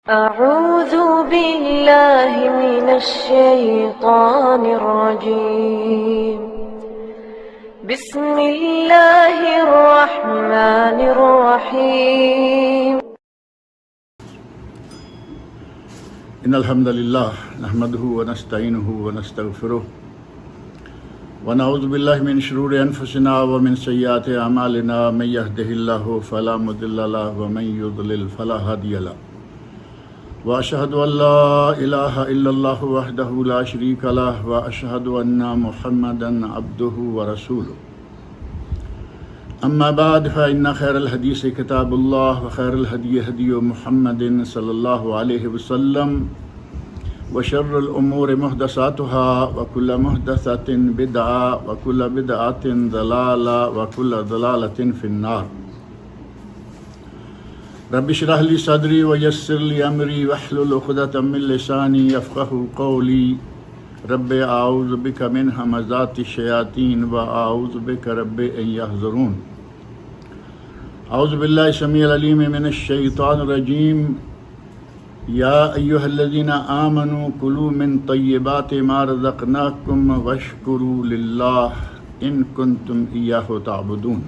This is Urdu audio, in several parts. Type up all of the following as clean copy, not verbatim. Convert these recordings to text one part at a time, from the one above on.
أعوذ بالله من الشيطان الرجيم بسم الله الرحمن الرحيم إن الحمد لله نحمده ونستعينه ونستغفره ونعوذ بالله من شرور أنفسنا ومن سيئات أعمالنا من يهده الله فلا مضل له ومن يضلل فلا هادي له وأشهد أن لا إله إلا الله وحده لا شريك له وأشهد أن محمدا عبده ورسوله أما بعد فإن خير الحديث كتاب الله وخير الهدي هدي محمد صلى الله عليه وسلم وشر الأمور محدثاتها وكل محدثة بدعة وكل بدعة ضلالة وكل ضلالة في النار رب اشرح لي صدري ويسر لي أمري واحلل عقدة من لساني يفقهوا قولي رب أعوذ بك من همزات الشياطين وأعوذ بك رب أن يحضرون أعوذ بالله السميع العليم من الشيطان الرجيم يا أيها الذين آمنوا كلوا من طيبات ما رزقناكم واشكروا لله إن كنتم إياه تعبدون۔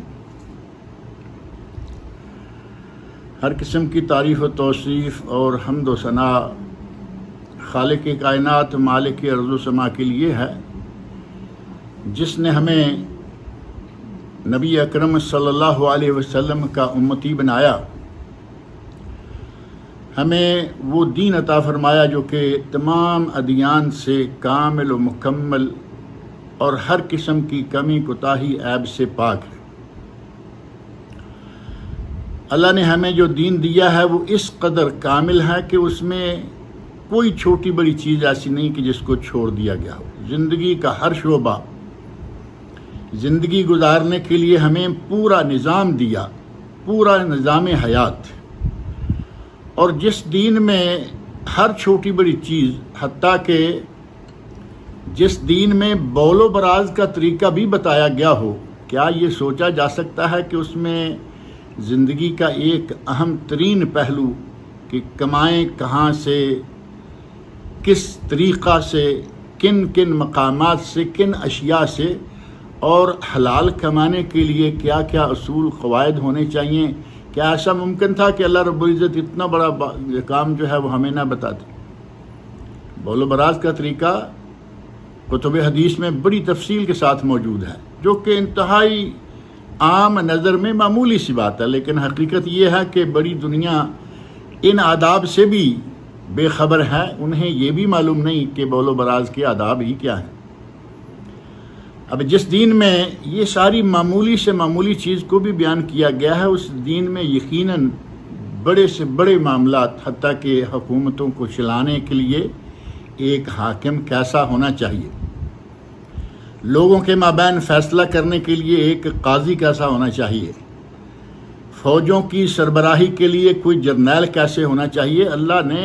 ہر قسم کی تعریف و توصیف اور حمد و ثنا خالق کائنات مالک ارض و سما کے لیے ہے، جس نے ہمیں نبی اکرم صلی اللہ علیہ وسلم کا امتی بنایا، ہمیں وہ دین عطا فرمایا جو کہ تمام ادیان سے کامل و مکمل اور ہر قسم کی کمی کوتاہی عیب سے پاک ہے۔ اللہ نے ہمیں جو دین دیا ہے وہ اس قدر کامل ہے کہ اس میں کوئی چھوٹی بڑی چیز ایسی نہیں کہ جس کو چھوڑ دیا گیا ہو۔ زندگی کا ہر شعبہ، زندگی گزارنے کے لیے ہمیں پورا نظام دیا، پورا نظام حیات، اور جس دین میں ہر چھوٹی بڑی چیز، حتیٰ کہ جس دین میں بول و براز کا طریقہ بھی بتایا گیا ہو، کیا یہ سوچا جا سکتا ہے کہ اس میں زندگی کا ایک اہم ترین پہلو کہ کمائیں کہاں سے، کس طریقہ سے، کن کن مقامات سے، کن اشیاء سے، اور حلال کمانے کے لیے کیا کیا اصول قواعد ہونے چاہیے؟ کیا ایسا ممکن تھا کہ اللہ رب العزت اتنا بڑا کام جو ہے وہ ہمیں نہ بتاتے؟ بول و براز کا طریقہ کتب حدیث میں بڑی تفصیل کے ساتھ موجود ہے، جو کہ انتہائی عام نظر میں معمولی سی بات ہے، لیکن حقیقت یہ ہے کہ بڑی دنیا ان آداب سے بھی بے خبر ہے، انہیں یہ بھی معلوم نہیں کہ بول و براز کے آداب ہی کیا ہیں۔ اب جس دین میں یہ ساری معمولی سے معمولی چیز کو بھی بیان کیا گیا ہے، اس دین میں یقیناً بڑے سے بڑے معاملات، حتیٰ کہ حکومتوں کو چلانے کے لیے ایک حاکم کیسا ہونا چاہیے، لوگوں کے مابین فیصلہ کرنے کے لیے ایک قاضی کیسا ہونا چاہیے، فوجوں کی سربراہی کے لیے کوئی جرنیل کیسے ہونا چاہیے، اللہ نے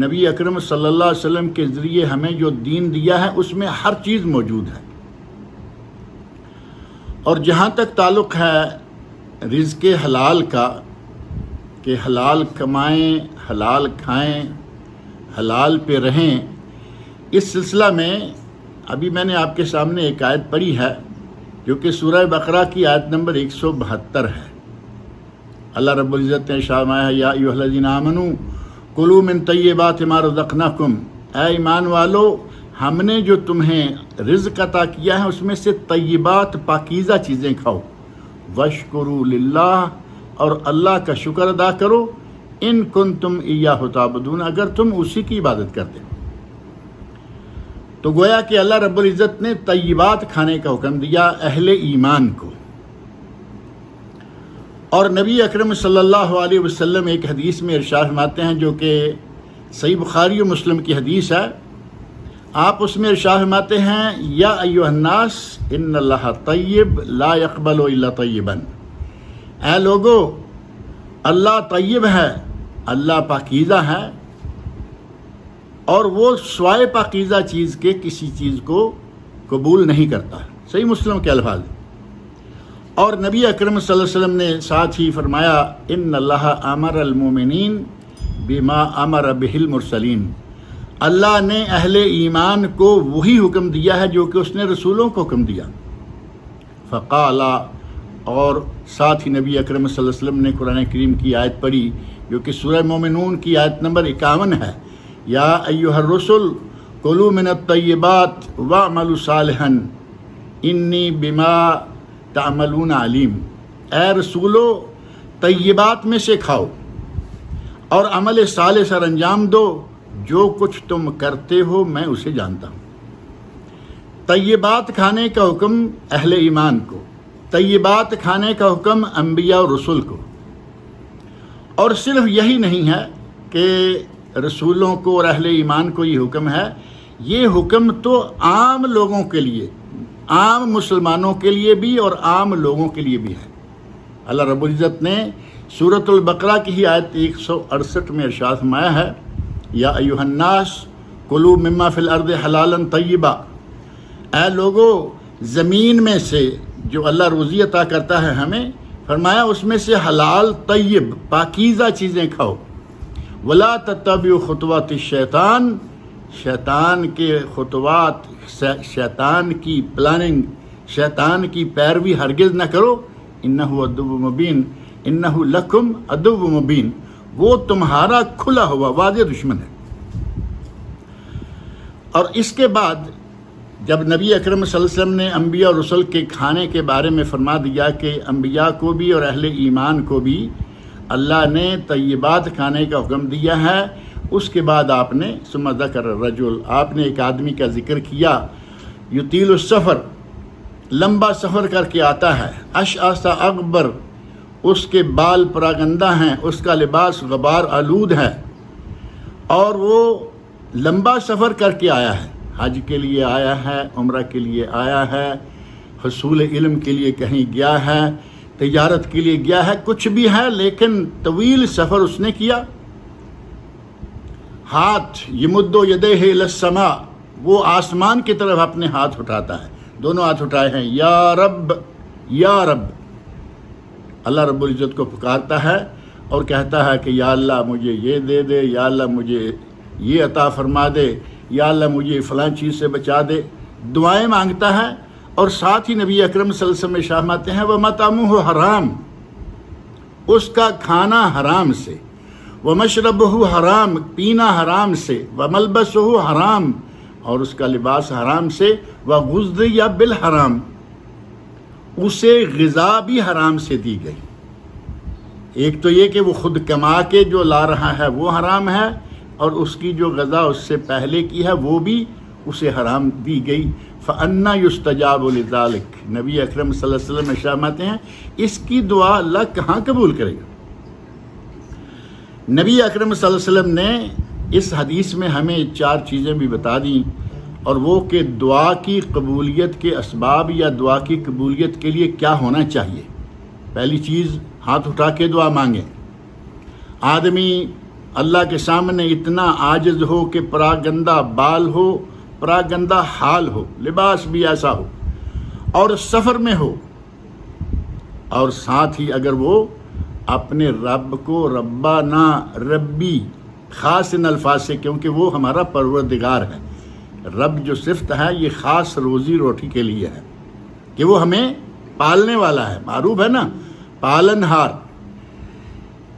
نبی اکرم صلی اللہ علیہ وسلم کے ذریعے ہمیں جو دین دیا ہے اس میں ہر چیز موجود ہے۔ اور جہاں تک تعلق ہے رزق حلال کا کہ حلال کمائیں، حلال کھائیں، حلال پہ رہیں، اس سلسلہ میں ابھی میں نے آپ کے سامنے ایک آیت پڑھی ہے جو کہ سورہ بقرہ کی آیت نمبر 172 ہے۔ اللہ رب العزت نے ارشاد فرمایا ہے، یا ایھا الذین آمنوا کلوا من طیبات ما رزقناکم، اے ایمان والو ہم نے جو تمہیں رزق عطا کیا ہے اس میں سے طیبات پاکیزہ چیزیں کھاؤ، واشکروا للہ، اور اللہ کا شکر ادا کرو، ان کنتم ایاہ تعبدون، اگر تم اسی کی عبادت کرتے ہو۔ تو گویا کہ اللہ رب العزت نے طیبات کھانے کا حکم دیا اہل ایمان کو۔ اور نبی اکرم صلی اللہ علیہ وسلم ایک حدیث میں ارشاد فرماتے ہیں جو کہ صحیح بخاری و مسلم کی حدیث ہے، آپ اس میں ارشاد فرماتے ہیں، یا ایھا الناس ان اللہ طیب لا یقبل الا طیبا، اے لوگو اللہ طیب ہے، اللہ پاکیزہ ہے، اور وہ سوائے پاکیزہ چیز کے کسی چیز کو قبول نہیں کرتا۔ صحیح مسلم کے الفاظ۔ اور نبی اکرم صلی اللہ علیہ وسلم نے ساتھ ہی فرمایا، ان اللہ امر المومنین بما امر بہ المرسلین، اللہ نے اہل ایمان کو وہی حکم دیا ہے جو کہ اس نے رسولوں کو حکم دیا۔ فقال، اور ساتھ ہی نبی اکرم صلی اللہ علیہ وسلم نے قرآن کریم کی آیت پڑھی جو کہ سورہ مومنون کی آیت نمبر 51 ہے، یا ایھا الرسل کلوا من الطیبات واعملوا صالحا انی بما تعملون علیم، اے رسولو طیبات میں سے کھاؤ اور عمل صالح سر انجام دو، جو کچھ تم کرتے ہو میں اسے جانتا ہوں۔ طیبات کھانے کا حکم اہل ایمان کو، طیبات کھانے کا حکم انبیاء اور رسول کو، اور صرف یہی نہیں ہے کہ رسولوں کو اور اہل ایمان کو یہ حکم ہے، یہ حکم تو عام لوگوں کے لیے، عام مسلمانوں کے لیے بھی اور عام لوگوں کے لیے بھی ہے۔ اللہ رب العزت نے سورۃ البقرہ کی ہی آیت 168 میں ارشاد فرمایا ہے، یا ایھا الناس کلوا مما فی الارض حلالا طیبا، اے لوگو زمین میں سے جو اللہ روزی عطا کرتا ہے ہمیں، فرمایا اس میں سے حلال طیب پاکیزہ چیزیں کھاؤ، ولا تتبعوا خطوات الشیطان، شیطان کے خطوات، شیطان کی پلاننگ، شیطان کی پیروی ہرگز نہ کرو، انہ عدو مبین، انہ لکم عدو مبین، وہ تمہارا کھلا ہوا واضح دشمن ہے۔ اور اس کے بعد جب نبی اکرم صلی اللہ علیہ وسلم نے انبیاء اور رسل کے کھانے کے بارے میں فرما دیا کہ انبیاء کو بھی اور اہل ایمان کو بھی اللہ نے طیبات کھانے کا حکم دیا ہے، اس کے بعد آپ نے ثم ذکر الرجل، آپ نے ایک آدمی کا ذکر کیا، یطیل السفر، لمبا سفر کر کے آتا ہے، اشعث اغبر، اس کے بال پراگندہ ہیں، اس کا لباس غبار آلود ہے، اور وہ لمبا سفر کر کے آیا ہے، حج کے لیے آیا ہے، عمرہ کے لیے آیا ہے، حصول علم کے لیے کہیں گیا ہے، تجارت کے لیے گیا ہے، کچھ بھی ہے، لیکن طویل سفر اس نے کیا۔ ہاتھ یمد یدیہ الی السماء، وہ آسمان کی طرف اپنے ہاتھ اٹھاتا ہے، دونوں ہاتھ اٹھائے ہیں، یا رب یا رب، اللہ رب العزت کو پکارتا ہے اور کہتا ہے کہ یا اللہ مجھے یہ دے دے، یا اللہ مجھے یہ عطا فرما دے، یا اللہ مجھے فلاں چیز سے بچا دے، دعائیں مانگتا ہے، اور ساتھ ہی نبی اکرم صلی اللہ علیہ وسلم فرماتے ہیں وَمَطْعَمُهُ حرام، اس کا کھانا حرام سے، وَمَشْرَبُهُ حرام، پینا حرام سے، وَمَلْبَسُهُ حرام، اور اس کا لباس حرام سے، وَغُذِّيَ بِالْحَرام، اسے غذا بھی حرام سے دی گئی۔ ایک تو یہ کہ وہ خود کما کے جو لا رہا ہے وہ حرام ہے، اور اس کی جو غذا اس سے پہلے کی ہے وہ بھی اسے حرام دی گئی۔ فَأَنَّا يُسْتَجَابُ لِذَلِكَ، نبی اکرم صلی اللہ علیہ وسلم فرماتے ہیں اس کی دعا اللہ کہاں قبول کرے گا۔ نبی اکرم صلی اللہ علیہ وسلم نے اس حدیث میں ہمیں 4 چیزیں بھی بتا دیں، اور وہ کہ دعا کی قبولیت کے اسباب یا دعا کی قبولیت کے لیے کیا ہونا چاہیے۔ پہلی چیز، ہاتھ اٹھا کے دعا مانگیں۔ آدمی اللہ کے سامنے اتنا عاجز ہو کہ پراگندہ بال ہو، پراگندہ حال ہو، لباس بھی ایسا ہو، اور سفر میں ہو، اور ساتھ ہی اگر وہ اپنے رب کو ربنا ربی خاص ان الفاظ سے، کیونکہ وہ ہمارا پروردگار ہے، رب جو صفت ہے یہ خاص روزی روٹی کے لیے ہے کہ وہ ہمیں پالنے والا ہے، معروف ہے نا، پالن ہار،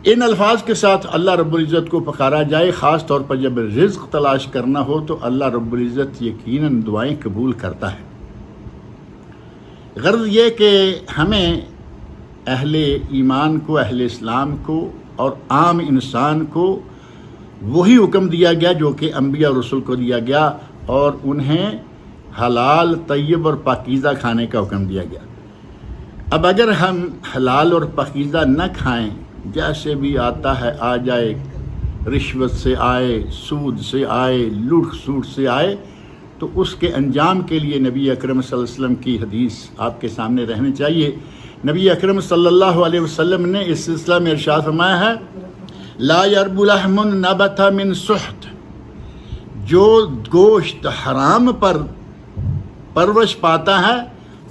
ان الفاظ کے ساتھ اللہ رب العزت کو پکارا جائے۔ خاص طور پر جب رزق تلاش کرنا ہو تو اللہ رب العزت یقیناً دعائیں قبول کرتا ہے۔ غرض یہ کہ ہمیں اہل ایمان کو، اہل اسلام کو اور عام انسان کو وہی حکم دیا گیا جو کہ انبیاء اور رسول کو دیا گیا، اور انہیں حلال طیب اور پاکیزہ کھانے کا حکم دیا گیا۔ اب اگر ہم حلال اور پاکیزہ نہ کھائیں، جیسے بھی آتا ہے آ جائے، رشوت سے آئے، سود سے آئے، لوٹ سوٹ سے آئے، تو اس کے انجام کے لیے نبی اکرم صلی اللہ علیہ وسلم کی حدیث آپ کے سامنے رہنی چاہیے۔ نبی اکرم صلی اللہ علیہ وسلم نے اس سلسلہ میں ارشاد فرمایا ہے، لا یرب لحم نبت من سحت، جو گوشت حرام پر پرورش پاتا ہے،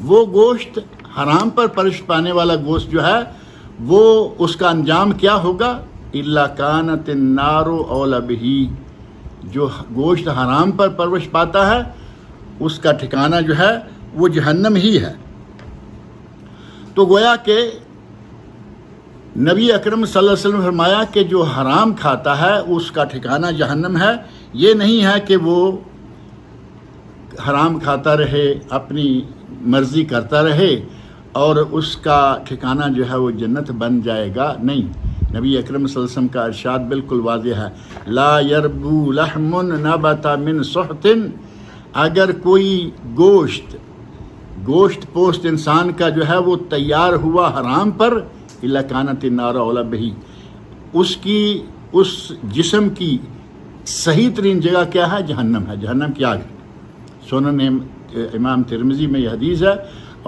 وہ گوشت حرام پر پرورش پانے والا گوشت جو ہے وہ اس کا انجام کیا ہوگا؟ الا کانت النار اولی بہ، جو گوشت حرام پر پرورش پاتا ہے اس کا ٹھکانہ جو ہے وہ جہنم ہی ہے۔ تو گویا کہ نبی اکرم صلی اللہ علیہ وسلم نے فرمایا کہ جو حرام کھاتا ہے اس کا ٹھکانہ جہنم ہے۔ یہ نہیں ہے کہ وہ حرام کھاتا رہے، اپنی مرضی کرتا رہے اور اس کا ٹھکانہ جو ہے وہ جنت بن جائے گا، نہیں۔ نبی اکرم صلی اللہ علیہ وسلم کا ارشاد بالکل واضح ہے، لا یربو لحم نبت من سحت، اگر کوئی گوشت پوست انسان کا جو ہے وہ تیار ہوا حرام پر، الا کانت النار اولی بہ، اس جسم کی صحیح ترین جگہ کیا ہے؟ جہنم ہے، جہنم کی آگ ہے۔ سنن امام ترمذی میں یہ حدیث ہے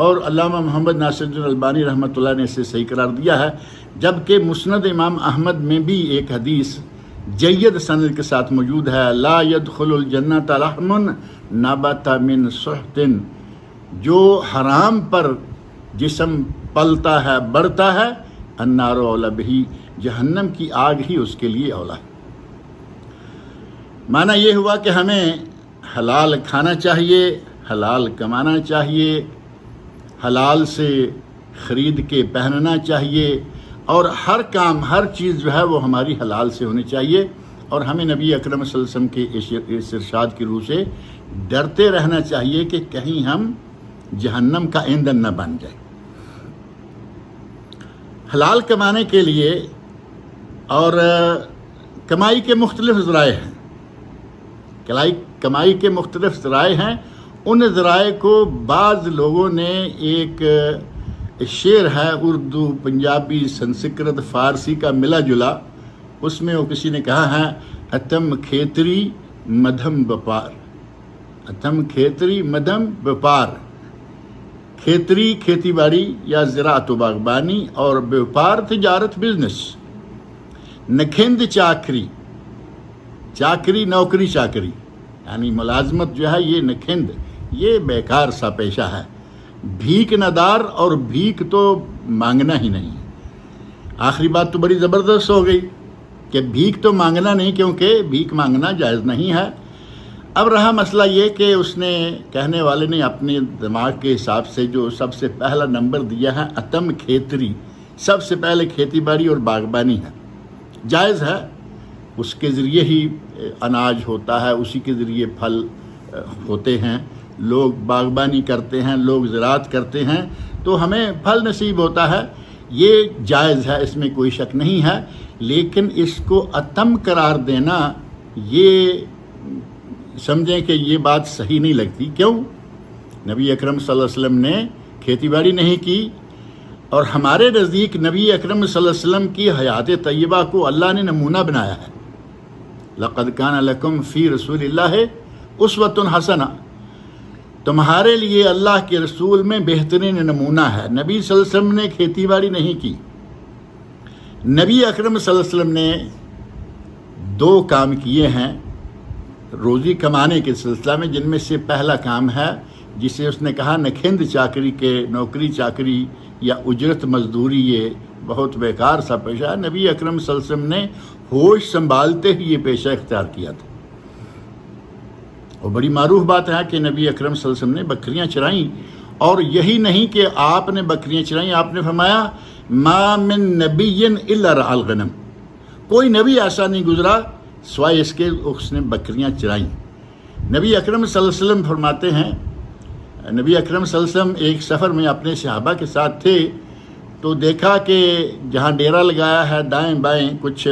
اور علامہ محمد ناصر الدین البانی رحمۃ اللہ نے اسے صحیح قرار دیا ہے، جبکہ مسند امام احمد میں بھی ایک حدیث جید سند کے ساتھ موجود ہے، لا يدخل الجنۃ لحم نبت من سحت، جو حرام پر جسم پلتا ہے بڑھتا ہے، النار اولی بہ، جہنم کی آگ ہی اس کے لیے اولا ہے۔ معنی یہ ہوا کہ ہمیں حلال کھانا چاہیے، حلال کمانا چاہیے، حلال سے خرید کے پہننا چاہیے، اور ہر کام ہر چیز جو ہے وہ ہماری حلال سے ہونی چاہیے، اور ہمیں نبی اکرم صلی اللہ علیہ وسلم کے اس ارشاد کی روح سے ڈرتے رہنا چاہیے کہ کہیں ہم جہنم کا ایندھن نہ بن جائے۔ حلال کمانے کے لیے اور کمائی کے مختلف ذرائع ہیں، کمائی کے مختلف ذرائع ہیں۔ ان ذرائع کو بعض لوگوں نے ایک شعر ہے اردو، پنجابی، سنسکرت، فارسی کا ملا جلا، اس میں وہ کسی نے کہا ہے اتم کھیتری مدھم وپار، اتم کھیتری مدھم وپار، کھیتری کھیتی باڑی یا زراعت و باغبانی، اور وپار تجارت بزنس، نکھند چاکری، چاکری نوکری چاکری یعنی ملازمت جو ہے یہ نکھند، یہ بیکار سا پیشہ ہے، بھیک ندار، اور بھیک تو مانگنا ہی نہیں۔ آخری بات تو بڑی زبردست ہو گئی کہ بھیک تو مانگنا نہیں، کیونکہ بھیک مانگنا جائز نہیں ہے۔ اب رہا مسئلہ یہ کہ اس نے، کہنے والے نے اپنے دماغ کے حساب سے جو سب سے پہلا نمبر دیا ہے اتم کھیتری، سب سے پہلے کھیتی باڑی اور باغبانی ہے، جائز ہے، اس کے ذریعے ہی اناج ہوتا ہے، اسی کے ذریعے پھل ہوتے ہیں، لوگ باغبانی کرتے ہیں، لوگ زراعت کرتے ہیں تو ہمیں پھل نصیب ہوتا ہے، یہ جائز ہے، اس میں کوئی شک نہیں ہے۔ لیکن اس کو اتم قرار دینا، یہ سمجھیں کہ یہ بات صحیح نہیں لگتی۔ کیوں؟ نبی اکرم صلی اللہ علیہ وسلم نے کھیتی باڑی نہیں کی، اور ہمارے نزدیک نبی اکرم صلی اللہ علیہ وسلم کی حیات طیبہ کو اللہ نے نمونہ بنایا ہے۔ لقد کان لکم فی رسول اللہ اسوۃ حسنہ، تمہارے لیے اللہ کے رسول میں بہترین نمونہ ہے۔ نبی صلی اللہ علیہ وسلم نے کھیتی باڑی نہیں کی، نبی اکرم صلی اللہ علیہ وسلم نے دو کام کیے ہیں روزی کمانے کے سلسلہ میں، جن میں سے پہلا کام ہے جسے اس نے کہا نکھند چاکری کے، نوکری چاکری یا اجرت مزدوری، یہ بہت بیکار سا پیشہ ہے۔ نبی اکرم صلی اللہ علیہ وسلم نے ہوش سنبھالتے ہی یہ پیشہ اختیار کیا تھا، اور بڑی معروف بات ہے کہ نبی اکرم صلی اللہ علیہ وسلم نے بکریاں چرائیں، اور یہی نہیں کہ آپ نے بکریاں چرائیں، آپ نے فرمایا ما من نبی الا رعى الغنم، کوئی نبی ایسا نہیں گزرا سوائے اس کے اس نے بکریاں چرائیں۔ نبی اکرم صلی اللہ علیہ وسلم فرماتے ہیں، نبی اکرم صلی اللہ علیہ وسلم ایک سفر میں اپنے صحابہ کے ساتھ تھے، تو دیکھا کہ جہاں ڈیرا لگایا ہے دائیں بائیں کچھ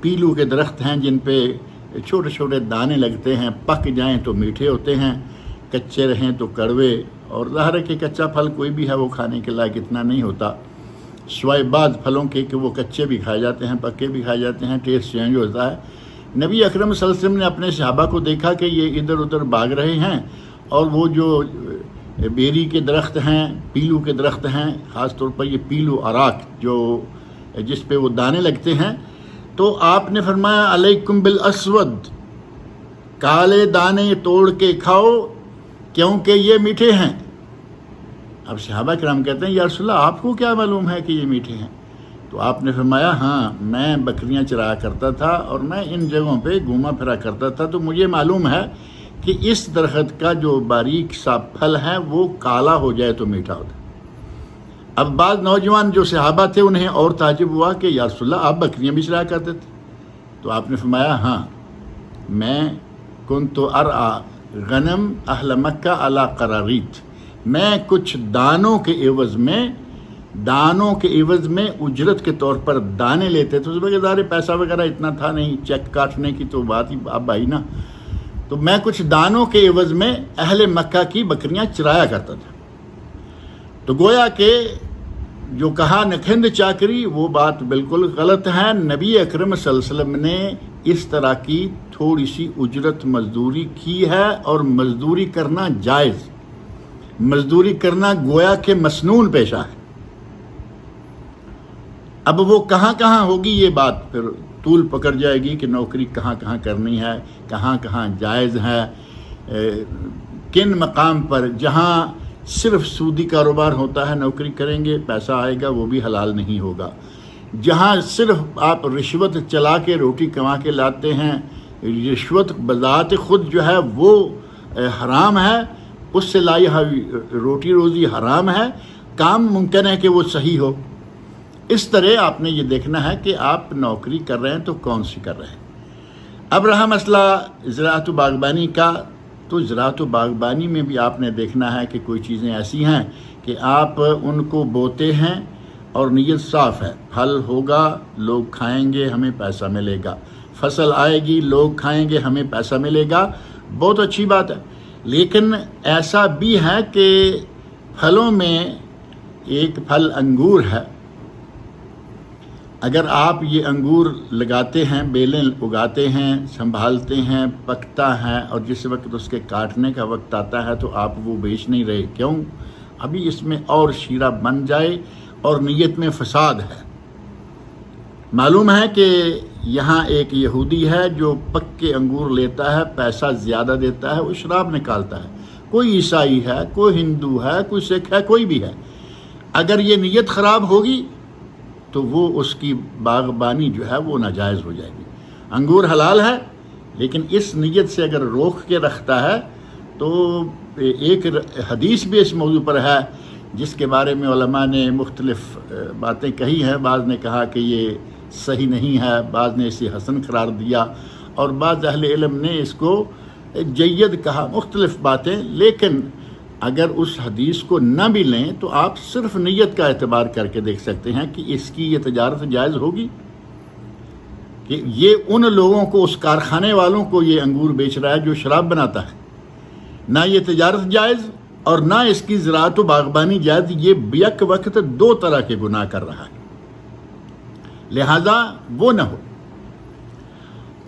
پیلو کے درخت ہیں جن پہ چھوٹے چھوٹے دانے لگتے ہیں، پک جائیں تو میٹھے ہوتے ہیں، کچے رہیں تو کڑوے، اور ظاہر ہے کہ کچا پھل کوئی بھی ہے وہ کھانے کے لائق اتنا نہیں ہوتا، سوائے بعض پھلوں کے کہ وہ کچے بھی کھائے جاتے ہیں، پکے بھی کھائے جاتے ہیں، ٹیسٹ چینج ہوتا ہے۔ نبی اکرم صلی اللہ علیہ وسلم نے اپنے صحابہ کو دیکھا کہ یہ ادھر ادھر بھاگ رہے ہیں، اور وہ جو بیری کے درخت ہیں، پیلو کے درخت ہیں، خاص طور پر یہ پیلو اراک جو جس پہ وہ دانے لگتے ہیں، تو آپ نے فرمایا علیکم بالاسود، کالے دانے توڑ کے کھاؤ کیونکہ یہ میٹھے ہیں۔ اب صحابہ کرام کہتے ہیں یا رسول اللہ آپ کو کیا معلوم ہے کہ یہ میٹھے ہیں؟ تو آپ نے فرمایا ہاں میں بکریاں چرایا کرتا تھا اور میں ان جگہوں پہ گھوما پھرا کرتا تھا، تو مجھے معلوم ہے کہ اس درخت کا جو باریک سا پھل ہے وہ کالا ہو جائے تو میٹھا ہوتا ہے۔ اب بعض نوجوان جو صحابہ تھے انہیں اور تعجب ہوا کہ یا رسول اللہ آپ بکریاں بھی چرایا کرتے تھے؟ تو آپ نے فرمایا ہاں میں کنت ارعا غنم اہل مکہ علی قراریط، میں کچھ دانوں کے عوض میں اجرت کے طور پر دانے لیتے تھے، اس میں ظاہر پیسہ وغیرہ اتنا تھا نہیں، چیک کاٹنے کی تو بات ہی اب آئی نا، تو میں کچھ دانوں کے عوض میں اہل مکہ کی بکریاں چرایا کرتا تھا۔ تو گویا کہ جو کہا نکھند چاکری وہ بات بالکل غلط ہے۔ نبی اکرم صلی اللہ علیہ وسلم نے اس طرح کی تھوڑی سی اجرت مزدوری کی ہے، اور مزدوری کرنا جائز، مزدوری کرنا گویا کہ مسنون پیشہ ہے۔ اب وہ کہاں کہاں ہوگی یہ بات پھر طول پکڑ جائے گی کہ نوکری کہاں کہاں کرنی ہے، کہاں کہاں جائز ہے، کن مقام پر جہاں صرف سودی کاروبار ہوتا ہے نوکری کریں گے پیسہ آئے گا وہ بھی حلال نہیں ہوگا، جہاں صرف آپ رشوت چلا کے روٹی کما کے لاتے ہیں، رشوت بذات خود جو ہے وہ حرام ہے، اس سے لائی ہوئی روٹی روزی حرام ہے، کام ممکن ہے کہ وہ صحیح ہو۔ اس طرح آپ نے یہ دیکھنا ہے کہ آپ نوکری کر رہے ہیں تو کون سی کر رہے ہیں۔ اب رہا مسئلہ زراعت و باغبانی کا، تو زراعت و باغبانی میں بھی آپ نے دیکھنا ہے کہ کوئی چیزیں ایسی ہیں کہ آپ ان کو بوتے ہیں اور نیت صاف ہے، پھل ہوگا لوگ کھائیں گے ہمیں پیسہ ملے گا، فصل آئے گی لوگ کھائیں گے ہمیں پیسہ ملے گا، بہت اچھی بات ہے۔ لیکن ایسا بھی ہے کہ پھلوں میں ایک پھل انگور ہے، اگر آپ یہ انگور لگاتے ہیں، بیلیں اگاتے ہیں، سنبھالتے ہیں، پکتا ہے، اور جس وقت اس کے کاٹنے کا وقت آتا ہے تو آپ وہ بیچ نہیں رہے، کیوں؟ ابھی اس میں اور شیرہ بن جائے اور نیت میں فساد ہے۔ معلوم ہے کہ یہاں ایک یہودی ہے جو پکے انگور لیتا ہے، پیسہ زیادہ دیتا ہے، وہ شراب نکالتا ہے، کوئی عیسائی ہے، کوئی ہندو ہے، کوئی سکھ ہے، کوئی بھی ہے، اگر یہ نیت خراب ہوگی تو وہ اس کی باغبانی جو ہے وہ ناجائز ہو جائے گی۔ انگور حلال ہے لیکن اس نیت سے اگر روک کے رکھتا ہے تو ایک حدیث بھی اس موضوع پر ہے جس کے بارے میں علماء نے مختلف باتیں کہی ہیں، بعض نے کہا کہ یہ صحیح نہیں ہے، بعض نے اسے حسن قرار دیا، اور بعض اہل علم نے اس کو جید کہا، مختلف باتیں۔ لیکن اگر اس حدیث کو نہ بھی لیں تو آپ صرف نیت کا اعتبار کر کے دیکھ سکتے ہیں کہ اس کی یہ تجارت جائز ہوگی، کہ یہ ان لوگوں کو، اس کارخانے والوں کو یہ انگور بیچ رہا ہے جو شراب بناتا ہے، نہ یہ تجارت جائز اور نہ اس کی زراعت و باغبانی جائز، یہ بیک وقت دو طرح کے گناہ کر رہا ہے، لہذا وہ نہ ہو۔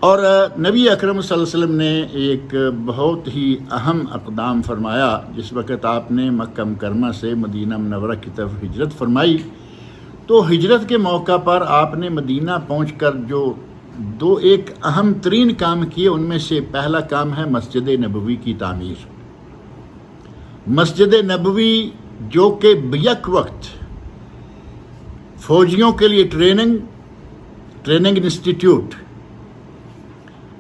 اور نبی اکرم صلی اللہ علیہ وسلم نے ایک بہت ہی اہم اقدام فرمایا جس وقت آپ نے مکہ مکرمہ سے مدینہ منورہ کی طرف ہجرت فرمائی، تو ہجرت کے موقع پر آپ نے مدینہ پہنچ کر جو ایک اہم ترین کام کیے، ان میں سے پہلا کام ہے مسجد نبوی کی تعمیر۔ مسجد نبوی جو کہ بیک وقت فوجیوں کے لیے ٹریننگ انسٹیٹیوٹ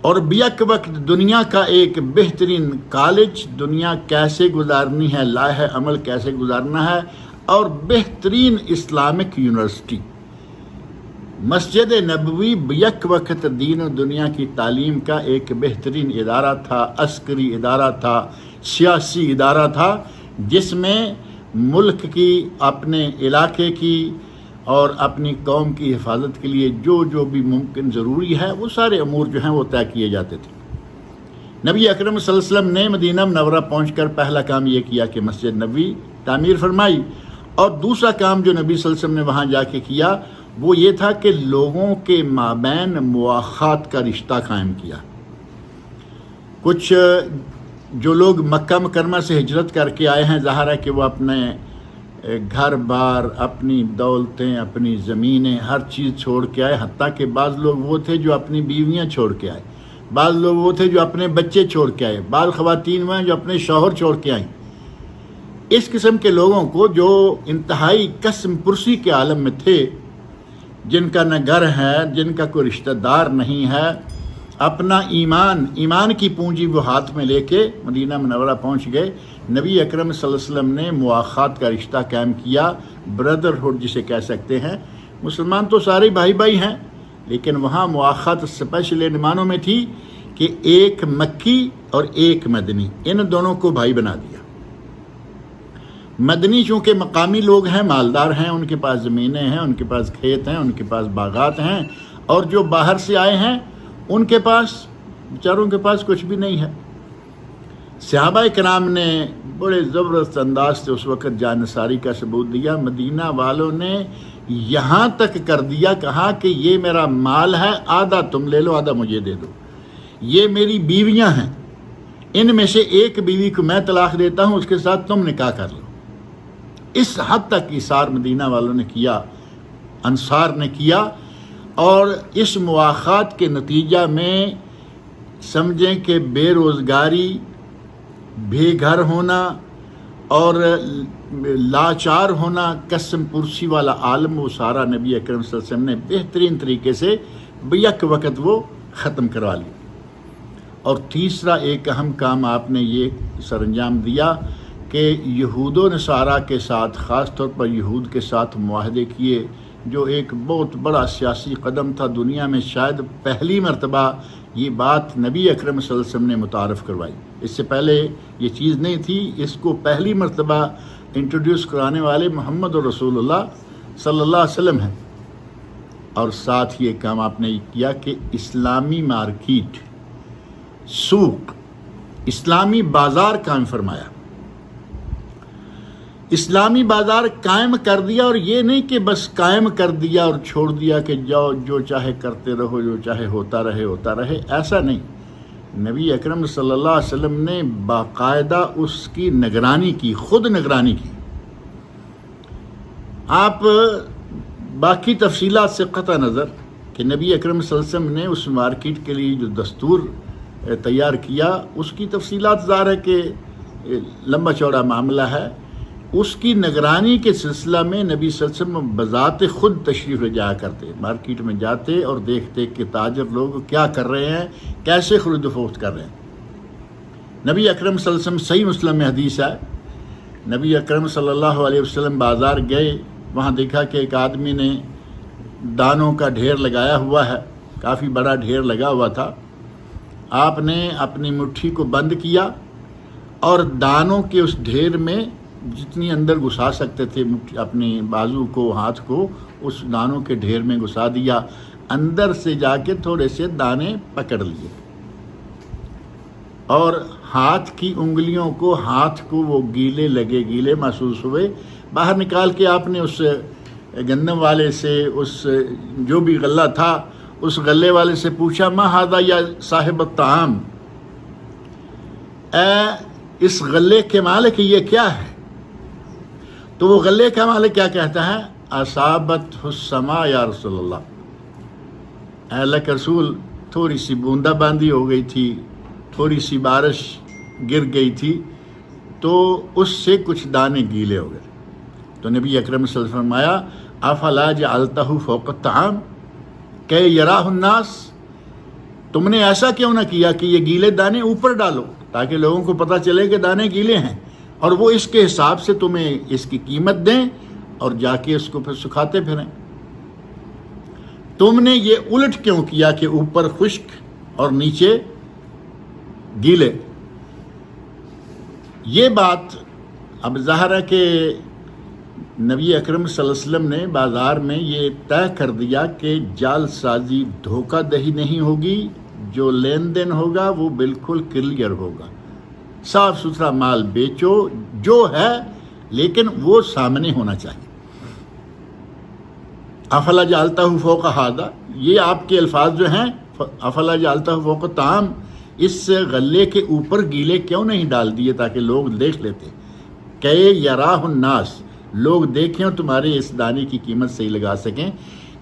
اور بیک وقت دنیا کا ایک بہترین کالج، دنیا کیسے گزارنی ہے، لائحہ عمل کیسے گزارنا ہے، اور بہترین Islamic university Masjid Nabawi back وقت دین و دنیا کی تعلیم کا ایک بہترین ادارہ تھا، عسکری ادارہ تھا، سیاسی ادارہ تھا، جس میں ملک کی، اپنے علاقے کی اور اپنی قوم کی حفاظت کے لیے جو بھی ممکن ضروری ہے وہ سارے امور جو ہیں وہ طے کیے جاتے تھے۔ نبی اکرم صلی اللہ علیہ وسلم نے مدینہ منورہ پہنچ کر پہلا کام یہ کیا کہ مسجد نبوی تعمیر فرمائی، اور دوسرا کام جو نبی صلی اللہ علیہ وسلم نے وہاں جا کے کیا وہ یہ تھا کہ لوگوں کے مابین مواخات کا رشتہ قائم کیا۔ کچھ جو لوگ مکہ مکرمہ سے ہجرت کر کے آئے ہیں، ظاہر ہے کہ وہ اپنے گھر بار، اپنی دولتیں، اپنی زمینیں، ہر چیز چھوڑ کے آئے، حتیٰ کہ بعض لوگ وہ تھے جو اپنی بیویاں چھوڑ کے آئے، بعض لوگ وہ تھے جو اپنے بچے چھوڑ کے آئے، بعض خواتین وہ ہیں جو اپنے شوہر چھوڑ کے آئیں۔ اس قسم کے لوگوں کو جو انتہائی قسم پرسی کے عالم میں تھے، جن کا نہ گھر ہے، جن کا کوئی رشتہ دار نہیں ہے، اپنا ایمان کی پونجی وہ ہاتھ میں لے کے مدینہ منورہ پہنچ گئے۔ نبی اکرم صلی اللہ علیہ وسلم نے مواخات کا رشتہ قائم کیا، بردرہڈ جسے کہہ سکتے ہیں۔ مسلمان تو سارے بھائی بھائی ہیں، لیکن وہاں مواخات اسپیشل ان معنوں میں تھی کہ ایک مکی اور ایک مدنی، ان دونوں کو بھائی بنا دیا۔ مدنی چونکہ مقامی لوگ ہیں، مالدار ہیں، ان کے پاس زمینیں ہیں، ان کے پاس کھیت ہیں، ان کے پاس باغات ہیں، اور جو باہر سے آئے ہیں ان کے پاس بیچاروں کے پاس کچھ بھی نہیں ہے۔ صحابہ کرام نے بڑے زبردست انداز سے اس وقت جانصاری کا ثبوت دیا۔ مدینہ والوں نے یہاں تک کر دیا، کہا کہ یہ میرا مال ہے، آدھا تم لے لو، آدھا مجھے دے دو۔ یہ میری بیویاں ہیں، ان میں سے ایک بیوی کو میں طلاق دیتا ہوں، اس کے ساتھ تم نکاح کر لو۔ اس حد تک ایثار مدینہ والوں نے کیا، انصار نے کیا، اور اس مواخات کے نتیجہ میں سمجھیں کہ بے روزگاری، بے گھر ہونا اور لاچار ہونا، قسم پرسی والا عالم، وہ سارا نبی اکرم صلی اللہ علیہ وسلم نے بہترین طریقے سے بیک وقت وہ ختم کروا لی۔ اور تیسرا ایک اہم کام آپ نے یہ سر انجام دیا کہ یہود و نصارہ کے ساتھ، خاص طور پر یہود کے ساتھ معاہدے کیے، جو ایک بہت بڑا سیاسی قدم تھا۔ دنیا میں شاید پہلی مرتبہ یہ بات نبی اکرم صلی اللہ علیہ وسلم نے متعارف کروائی، اس سے پہلے یہ چیز نہیں تھی۔ اس کو پہلی مرتبہ انٹروڈیوس کرانے والے محمد رسول اللہ صلی اللہ علیہ وسلم ہیں۔ اور ساتھ یہ کام آپ نے کیا کہ اسلامی مارکیٹ، سوق، اسلامی بازار قائم فرمایا، اسلامی بازار قائم کر دیا۔ اور یہ نہیں کہ بس قائم کر دیا اور چھوڑ دیا کہ جاؤ جو چاہے کرتے رہو، جو چاہے ہوتا رہے، ایسا نہیں۔ نبی اکرم صلی اللہ علیہ وسلم نے باقاعدہ اس کی نگرانی کی، خود نگرانی کی۔ آپ باقی تفصیلات سے قطع نظر کہ نبی اکرم صلی اللہ علیہ وسلم نے اس مارکیٹ کے لیے جو دستور تیار کیا، اس کی تفصیلات ظاہر ہے کہ لمبا چوڑا معاملہ ہے۔ اس کی نگرانی کے سلسلہ میں نبی صلی اللہ علیہ وسلم بذات خود تشریف لے جایا کرتے، مارکیٹ میں جاتے اور دیکھتے کہ تاجر لوگ کیا کر رہے ہیں، کیسے خرید و فروخت کر رہے ہیں۔ نبی اکرم صلی اللہ علیہ وسلم، صحیح مسلم میں حدیث ہے، نبی اکرم صلی اللہ علیہ وسلم بازار گئے، وہاں دیکھا کہ ایک آدمی نے دانوں کا ڈھیر لگایا ہوا ہے، کافی بڑا ڈھیر لگا ہوا تھا۔ آپ نے اپنی مٹھی کو بند کیا اور دانوں کے اس ڈھیر میں جتنی اندر گھسا سکتے تھے اپنی بازو کو، ہاتھ کو، اس دانوں کے ڈھیر میں گھسا دیا، اندر سے جا کے تھوڑے سے دانے پکڑ لیے، اور ہاتھ کی انگلیوں کو، ہاتھ کو وہ گیلے محسوس ہوئے، باہر نکال کے آپ نے اس گندم والے سے، اس جو بھی غلہ تھا اس غلے والے سے پوچھا، ما ھذا یا صاحب الطعام، اے اس غلے کے مالک یہ کیا ہے؟ تو وہ غلے کا مالک کیا کہتا ہے؟ اصابت السماء یا رسول اللہ، اے اللہ کے رسول، تھوڑی سی بوندا باندی ہو گئی تھی، تھوڑی سی بارش گر گئی تھی، تو اس سے کچھ دانے گیلے ہو گئے۔ تو نبی اکرم صلی اللہ علیہ وسلم فرمایا، افلا جعلتہ فوق الطعام کہ یراہ الناس، تم نے ایسا کیوں نہ کیا کہ یہ گیلے دانے اوپر ڈالو تاکہ لوگوں کو پتہ چلے کہ دانے گیلے ہیں، اور وہ اس کے حساب سے تمہیں اس کی قیمت دیں اور جا کے اس کو پھر سکھاتے پھریں۔ تم نے یہ الٹ کیوں کیا کہ اوپر خشک اور نیچے گیلے؟ یہ بات اب ظاہر ہے کہ نبی اکرم صلی اللہ علیہ وسلم نے بازار میں یہ طے کر دیا کہ جال سازی، دھوکہ دہی نہیں ہوگی، جو لین دین ہوگا وہ بالکل کلیئر ہوگا، صاف ستھرا مال بیچو جو ہے، لیکن وہ سامنے ہونا چاہیے۔ افلا جعلتہ فوق ھذا، یہ آپ کے الفاظ جو ہیں، افلا جعلتہ فوق الطعام، اس غلے کے اوپر گیلے کیوں نہیں ڈال دیے تاکہ لوگ دیکھ لیتے، کہ یراہ الناس، لوگ دیکھیں اور تمہارے اس دانے کی قیمت صحیح لگا سکیں۔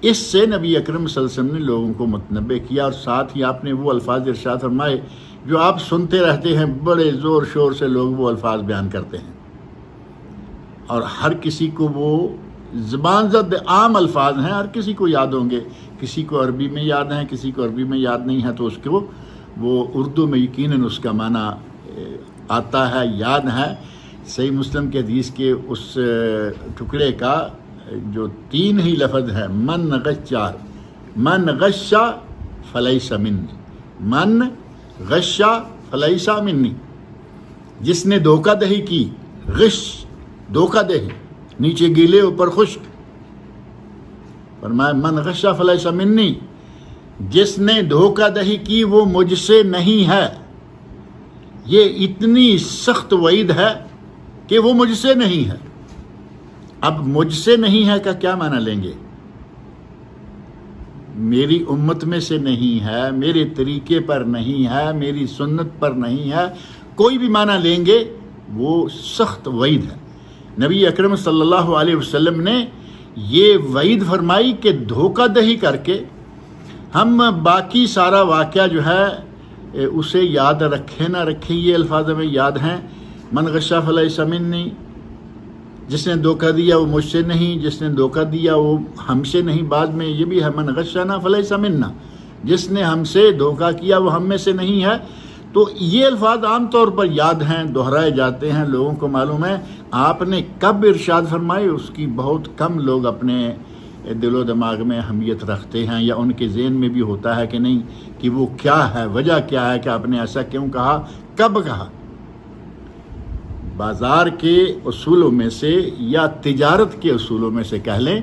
اس سے نبی اکرم صلی اللہ علیہ وسلم نے لوگوں کو متنبہ کیا، اور ساتھ ہی آپ نے وہ الفاظ ارشاد فرمائے جو آپ سنتے رہتے ہیں، بڑے زور شور سے لوگ وہ الفاظ بیان کرتے ہیں، اور ہر کسی کو وہ زبان زد عام الفاظ ہیں، ہر کسی کو یاد ہوں گے، کسی کو عربی میں یاد ہیں، کسی کو عربی میں یاد نہیں ہے، تو اس کو وہ اردو میں یقیناً اس کا معنی آتا ہے، یاد ہے۔ صحیح مسلم کے حدیث کے اس ٹکڑے کا جو 3 ہی لفظ ہے، من غشا فلیس منی، من غشا فلیس منی، جس نے دھوکہ دہی کی، غش دھوکہ دہی، نیچے گیلے اوپر خشک، فرمایا من غشا فلیس منی، جس نے دھوکہ دہی کی وہ مجھ سے نہیں ہے۔ یہ اتنی سخت وعید ہے کہ وہ مجھ سے نہیں ہے۔ اب مجھ سے نہیں ہے کا کیا معنی لیں گے؟ میری امت میں سے نہیں ہے، میرے طریقے پر نہیں ہے، میری سنت پر نہیں ہے، کوئی بھی معنی لیں گے وہ سخت وعید ہے۔ نبی اکرم صلی اللہ علیہ وسلم نے یہ وعید فرمائی کہ دھوکہ دہی کر کے ہم باقی سارا واقعہ جو ہے اسے یاد رکھیں نہ رکھیں، یہ الفاظ ہمیں یاد ہیں، من غشا فلیس منی، جس نے دھوکہ دیا وہ مجھ سے نہیں، جس نے دھوکہ دیا وہ ہم سے نہیں، بعد میں یہ بھی ہے من غشنا فلیس منا، جس نے ہم سے دھوکہ کیا وہ ہم میں سے نہیں ہے۔ تو یہ الفاظ عام طور پر یاد ہیں، دہرائے جاتے ہیں، لوگوں کو معلوم ہے۔ آپ نے کب ارشاد فرمائے اس کی بہت کم لوگ اپنے دل و دماغ میں اہمیت رکھتے ہیں، یا ان کے ذہن میں بھی ہوتا ہے کہ نہیں کہ وہ کیا ہے، وجہ کیا ہے کہ آپ نے ایسا کیوں کہا، کب کہا۔ بازار کے اصولوں میں سے یا تجارت کے اصولوں میں سے کہہ لیں،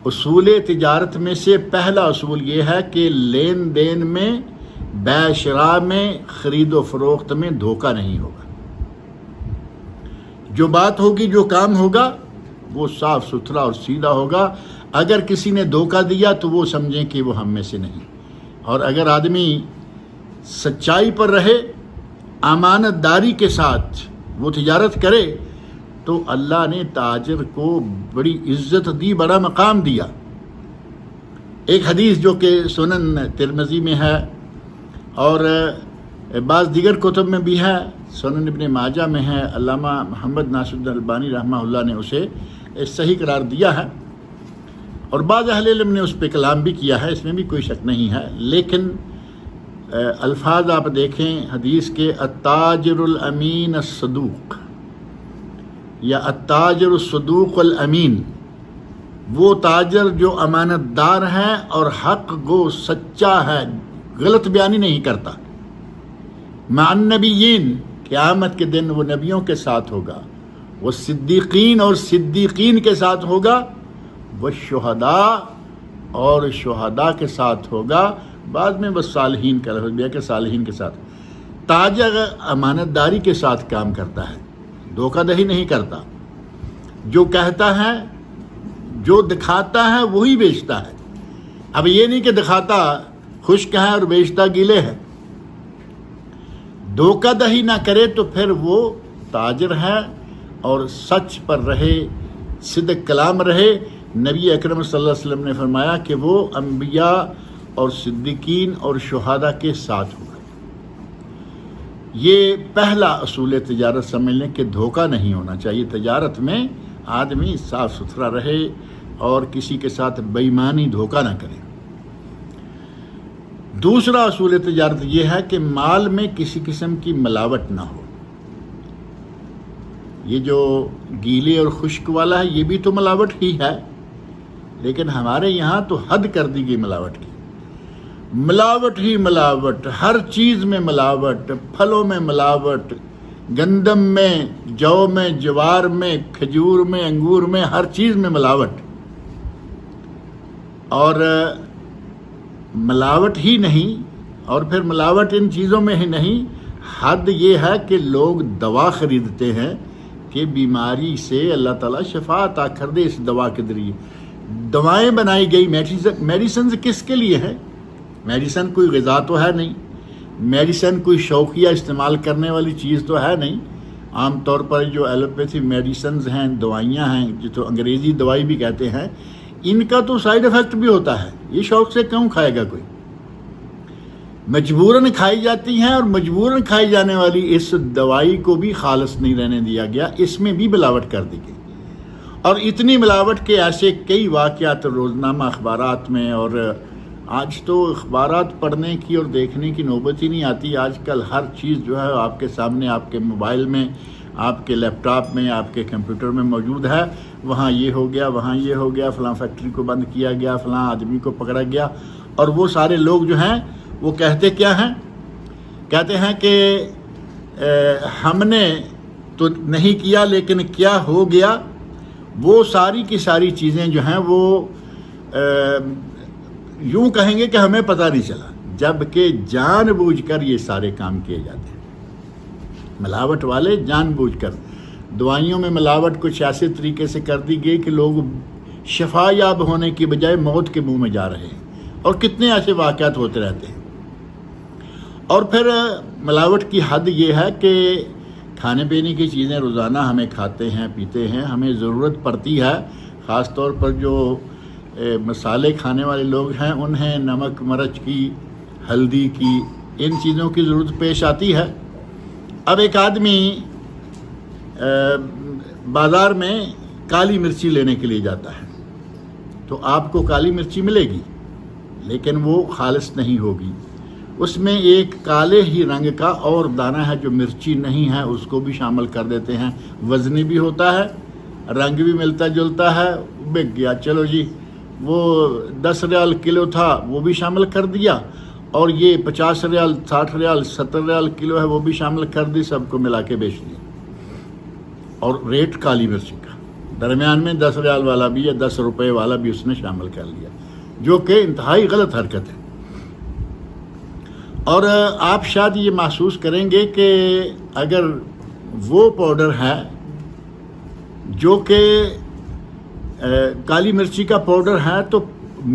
اصول تجارت میں سے پہلا اصول یہ ہے کہ لین دین میں، بیع شراء میں، خرید و فروخت میں دھوکہ نہیں ہوگا۔ جو بات ہوگی، جو کام ہوگا وہ صاف ستھرا اور سیدھا ہوگا۔ اگر کسی نے دھوکہ دیا تو وہ سمجھیں کہ وہ ہم میں سے نہیں، اور اگر آدمی سچائی پر رہے، امانت داری کے ساتھ وہ تجارت کرے، تو اللہ نے تاجر کو بڑی عزت دی، بڑا مقام دیا۔ ایک حدیث جو کہ سنن ترمذی میں ہے اور بعض دیگر کتب میں بھی ہے، سنن ابن ماجہ میں ہے، علامہ محمد ناصر الدین البانی رحمہ اللہ نے اسے صحیح قرار دیا ہے، اور بعض اہل علم نے اس پہ کلام بھی کیا ہے، اس میں بھی کوئی شک نہیں ہے، لیکن الفاظ آپ دیکھیں حدیث کے، التاجر الامین الصدوق یا التاجر الصدوق الامین، وہ تاجر جو امانت دار ہے اور حق گو، سچا ہے، غلط بیانی نہیں کرتا۔ مع النبیین، قیامت کے دن وہ نبیوں کے ساتھ ہوگا، وہ صدیقین اور صدیقین کے ساتھ ہوگا، وہ شہداء اور شہداء کے ساتھ ہوگا، بعد میں بس صالحین کا لفظ بھی کہ صالحین کے ساتھ۔ تاجر امانت داری کے ساتھ کام کرتا ہے، دھوکہ دہی نہیں کرتا، جو کہتا ہے، جو دکھاتا ہے وہی بیچتا ہے۔ اب یہ نہیں کہ دکھاتا خشک ہے اور بیچتا گیلے ہے، دھوکہ دہی نہ کرے تو پھر وہ تاجر ہے اور سچ پر رہے، صدق کلام رہے۔ نبی اکرم صلی اللہ علیہ وسلم نے فرمایا کہ وہ انبیاء اور صدیقین اور شہداء کے ساتھ ہوگا۔ یہ پہلا اصول تجارت سمجھ لیں کہ دھوکہ نہیں ہونا چاہیے، تجارت میں آدمی صاف ستھرا رہے اور کسی کے ساتھ بے ایمانی، دھوکہ نہ کرے۔ دوسرا اصول تجارت یہ ہے کہ مال میں کسی قسم کی ملاوٹ نہ ہو۔ یہ جو گیلے اور خشک والا ہے یہ بھی تو ملاوٹ ہی ہے، لیکن ہمارے یہاں تو حد کر دی گئی ملاوٹ کی، ملاوٹ ہی ملاوٹ، ہر چیز میں ملاوٹ، پھلوں میں ملاوٹ، گندم میں، جو میں، جوار میں، کھجور میں، انگور میں، ہر چیز میں ملاوٹ۔ اور ملاوٹ ہی نہیں، اور پھر ملاوٹ ان چیزوں میں ہی نہیں، حد یہ ہے کہ لوگ دوا خریدتے ہیں کہ بیماری سے اللہ تعالیٰ شفا عطا کر دے اس دوا کے ذریعے۔ دوائیں بنائی گئی، میڈیسنز کس کے لیے ہے؟ میڈیسن کوئی غذا تو ہے نہیں، میڈیسن کوئی شوقیہ استعمال کرنے والی چیز تو ہے نہیں۔ عام طور پر جو ایلوپیتھی میڈیسنز ہیں، دوائیاں ہیں، جو تو انگریزی دوائی بھی کہتے ہیں، ان کا تو سائیڈ افیکٹ بھی ہوتا ہے، یہ شوق سے کیوں کھائے گا کوئی؟ مجبوراً کھائی جاتی ہیں، اور مجبوراً کھائی جانے والی اس دوائی کو بھی خالص نہیں رہنے دیا گیا، اس میں بھی ملاوٹ کر دی گئی۔ اور اتنی ملاوٹ کے ایسے کئی واقعات روزنامہ اخبارات میں، اور آج تو اخبارات پڑھنے کی اور دیکھنے کی نوبت ہی نہیں آتی. آج کل ہر چیز جو ہے آپ کے سامنے، آپ کے موبائل میں، آپ کے لیپ ٹاپ میں، آپ کے کمپیوٹر میں موجود ہے. وہاں یہ ہو گیا، وہاں یہ ہو گیا، فلاں فیکٹری کو بند کیا گیا، فلاں آدمی کو پکڑا گیا. اور وہ سارے لوگ جو ہیں وہ کہتے کیا ہیں؟ کہتے ہیں کہ ہم نے تو نہیں کیا لیکن کیا ہو گیا. وہ ساری کی ساری چیزیں جو ہیں وہ یوں کہیں گے کہ ہمیں پتہ نہیں چلا، جبکہ جان بوجھ کر یہ سارے کام کیے جاتے ہیں. ملاوٹ والے جان بوجھ کر، دوائیوں میں ملاوٹ کچھ ایسے طریقے سے کر دی گئی کہ لوگ شفا یاب ہونے کی بجائے موت کے منہ میں جا رہے ہیں، اور کتنے ایسے واقعات ہوتے رہتے ہیں. اور پھر ملاوٹ کی حد یہ ہے کہ کھانے پینے کی چیزیں روزانہ ہمیں کھاتے ہیں، پیتے ہیں، ہمیں ضرورت پڑتی ہے. خاص طور پر جو مسالے کھانے والے لوگ ہیں انہیں نمک مرچ کی، ہلدی کی، ان چیزوں کی ضرورت پیش آتی ہے. اب ایک آدمی بازار میں کالی مرچی لینے کے لیے جاتا ہے تو آپ کو کالی مرچی ملے گی لیکن وہ خالص نہیں ہوگی. اس میں ایک کالے ہی رنگ کا اور دانہ ہے جو مرچی نہیں ہے، اس کو بھی شامل کر دیتے ہیں. وزنی بھی ہوتا ہے، رنگ بھی ملتا جلتا ہے، بک گیا. چلو جی، وہ 10 ریال کلو تھا وہ بھی شامل کر دیا، اور یہ 50 ریال، 60 ریال، 70 ریال کلو ہے وہ بھی شامل کر دی، سب کو ملا کے بیچ دیا. اور ریٹ کالی مرچی کا درمیان میں 10 ریال والا بھی یا 10 روپے والا بھی اس نے شامل کر لیا، جو کہ انتہائی غلط حرکت ہے. اور آپ شاید یہ محسوس کریں گے کہ اگر وہ پاؤڈر ہے جو کہ کالی مرچی کا پاؤڈر ہے تو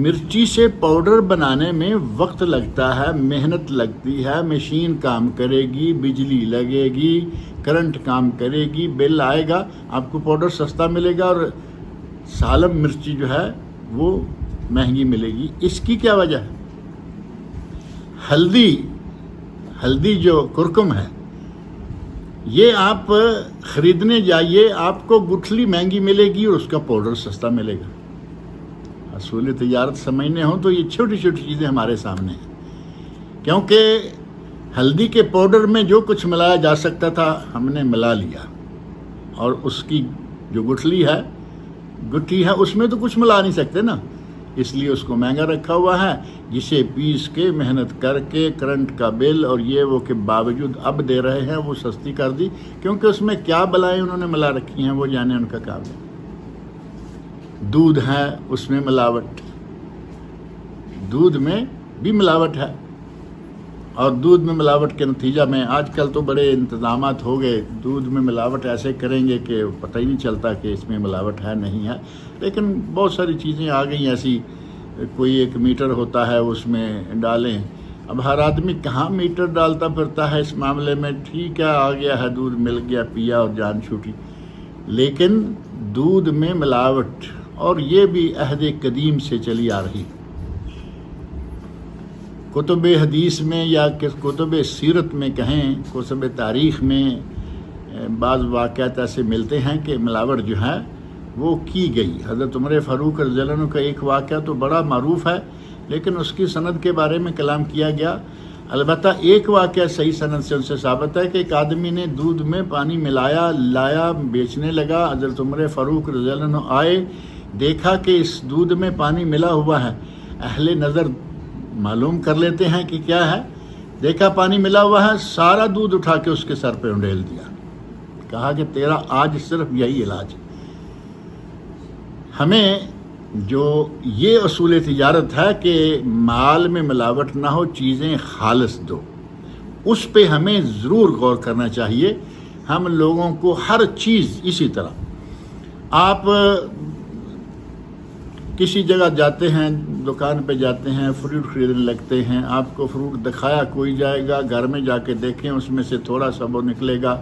مرچی سے پاؤڈر بنانے میں وقت لگتا ہے، محنت لگتی ہے، مشین کام کرے گی، بجلی لگے گی، کرنٹ کام کرے گی، بل آئے گا، آپ کو پاؤڈر سستا ملے گا اور سالم مرچی جو ہے وہ مہنگی ملے گی. اس کی کیا وجہ ہے؟ ہلدی جو کرکم ہے، یہ آپ خریدنے جائیے، آپ کو گٹھلی مہنگی ملے گی اور اس کا پاؤڈر سستا ملے گا. اصول تجارت سمجھنے ہوں تو یہ چھوٹی چھوٹی چیزیں ہمارے سامنے ہیں. کیونکہ ہلدی کے پاؤڈر میں جو کچھ ملایا جا سکتا تھا ہم نے ملا لیا، اور اس کی جو گٹھلی ہے، گٹھی ہے، اس میں تو کچھ ملا نہیں سکتے نا، اس لیے اس کو مہنگا رکھا ہوا ہے، جسے پیس کے محنت کر کے کرنٹ کا بل اور یہ وہ کے باوجود اب دے رہے ہیں وہ سستی کر دی. کیونکہ اس میں کیا بلائیں انہوں نے ملا رکھی ہیں وہ جانے، ان کا کام ہے. دودھ ہے، اس میں ملاوٹ، دودھ میں بھی ملاوٹ ہے، اور دودھ میں ملاوٹ کے نتیجہ میں آج کل تو بڑے انتظامات ہو گئے، دودھ میں ملاوٹ ایسے کریں گے کہ پتہ ہی نہیں چلتا کہ اس میں ملاوٹ ہے نہیں ہے. لیکن بہت ساری چیزیں آ گئی ایسی، کوئی ایک میٹر ہوتا ہے اس میں ڈالیں. اب ہر آدمی کہاں میٹر ڈالتا پھرتا ہے اس معاملے میں. ٹھیک ہے، آ گیا ہے دودھ، مل گیا، پیا اور جان چھوٹی. لیکن دودھ میں ملاوٹ، اور یہ بھی عہد قدیم سے چلی آ رہی. کتب حدیث میں یا کتب سیرت میں کہیں، کتب تاریخ میں بعض واقعات ایسے ملتے ہیں کہ ملاوٹ جو ہے وہ کی گئی. حضرت عمر فاروق رضی اللہ عنہ کا ایک واقعہ تو بڑا معروف ہے، لیکن اس کی سند کے بارے میں کلام کیا گیا. البتہ ایک واقعہ صحیح سند سے ان سے ثابت ہے کہ ایک آدمی نے دودھ میں پانی ملایا، لایا، بیچنے لگا. حضرت عمر فاروق رضی اللہ عنہ آئے، دیکھا کہ اس دودھ میں پانی ملا ہوا ہے. اہل نظر معلوم کر لیتے ہیں کہ کیا ہے. دیکھا پانی ملا ہوا ہے، سارا دودھ اٹھا کے اس کے سر پہ انڈیل دیا. کہا کہ تیرا آج صرف یہی علاج ہے. ہمیں جو یہ اصول تجارت ہے کہ مال میں ملاوٹ نہ ہو، چیزیں خالص دو، اس پہ ہمیں ضرور غور کرنا چاہیے. ہم لوگوں کو ہر چیز اسی طرح، آپ کسی جگہ جاتے ہیں، دکان پہ جاتے ہیں، فروٹ خریدنے لگتے ہیں، آپ کو فروٹ دکھایا کوئی جائے گا، گھر میں جا کے دیکھیں اس میں سے تھوڑا سا وہ نکلے گا،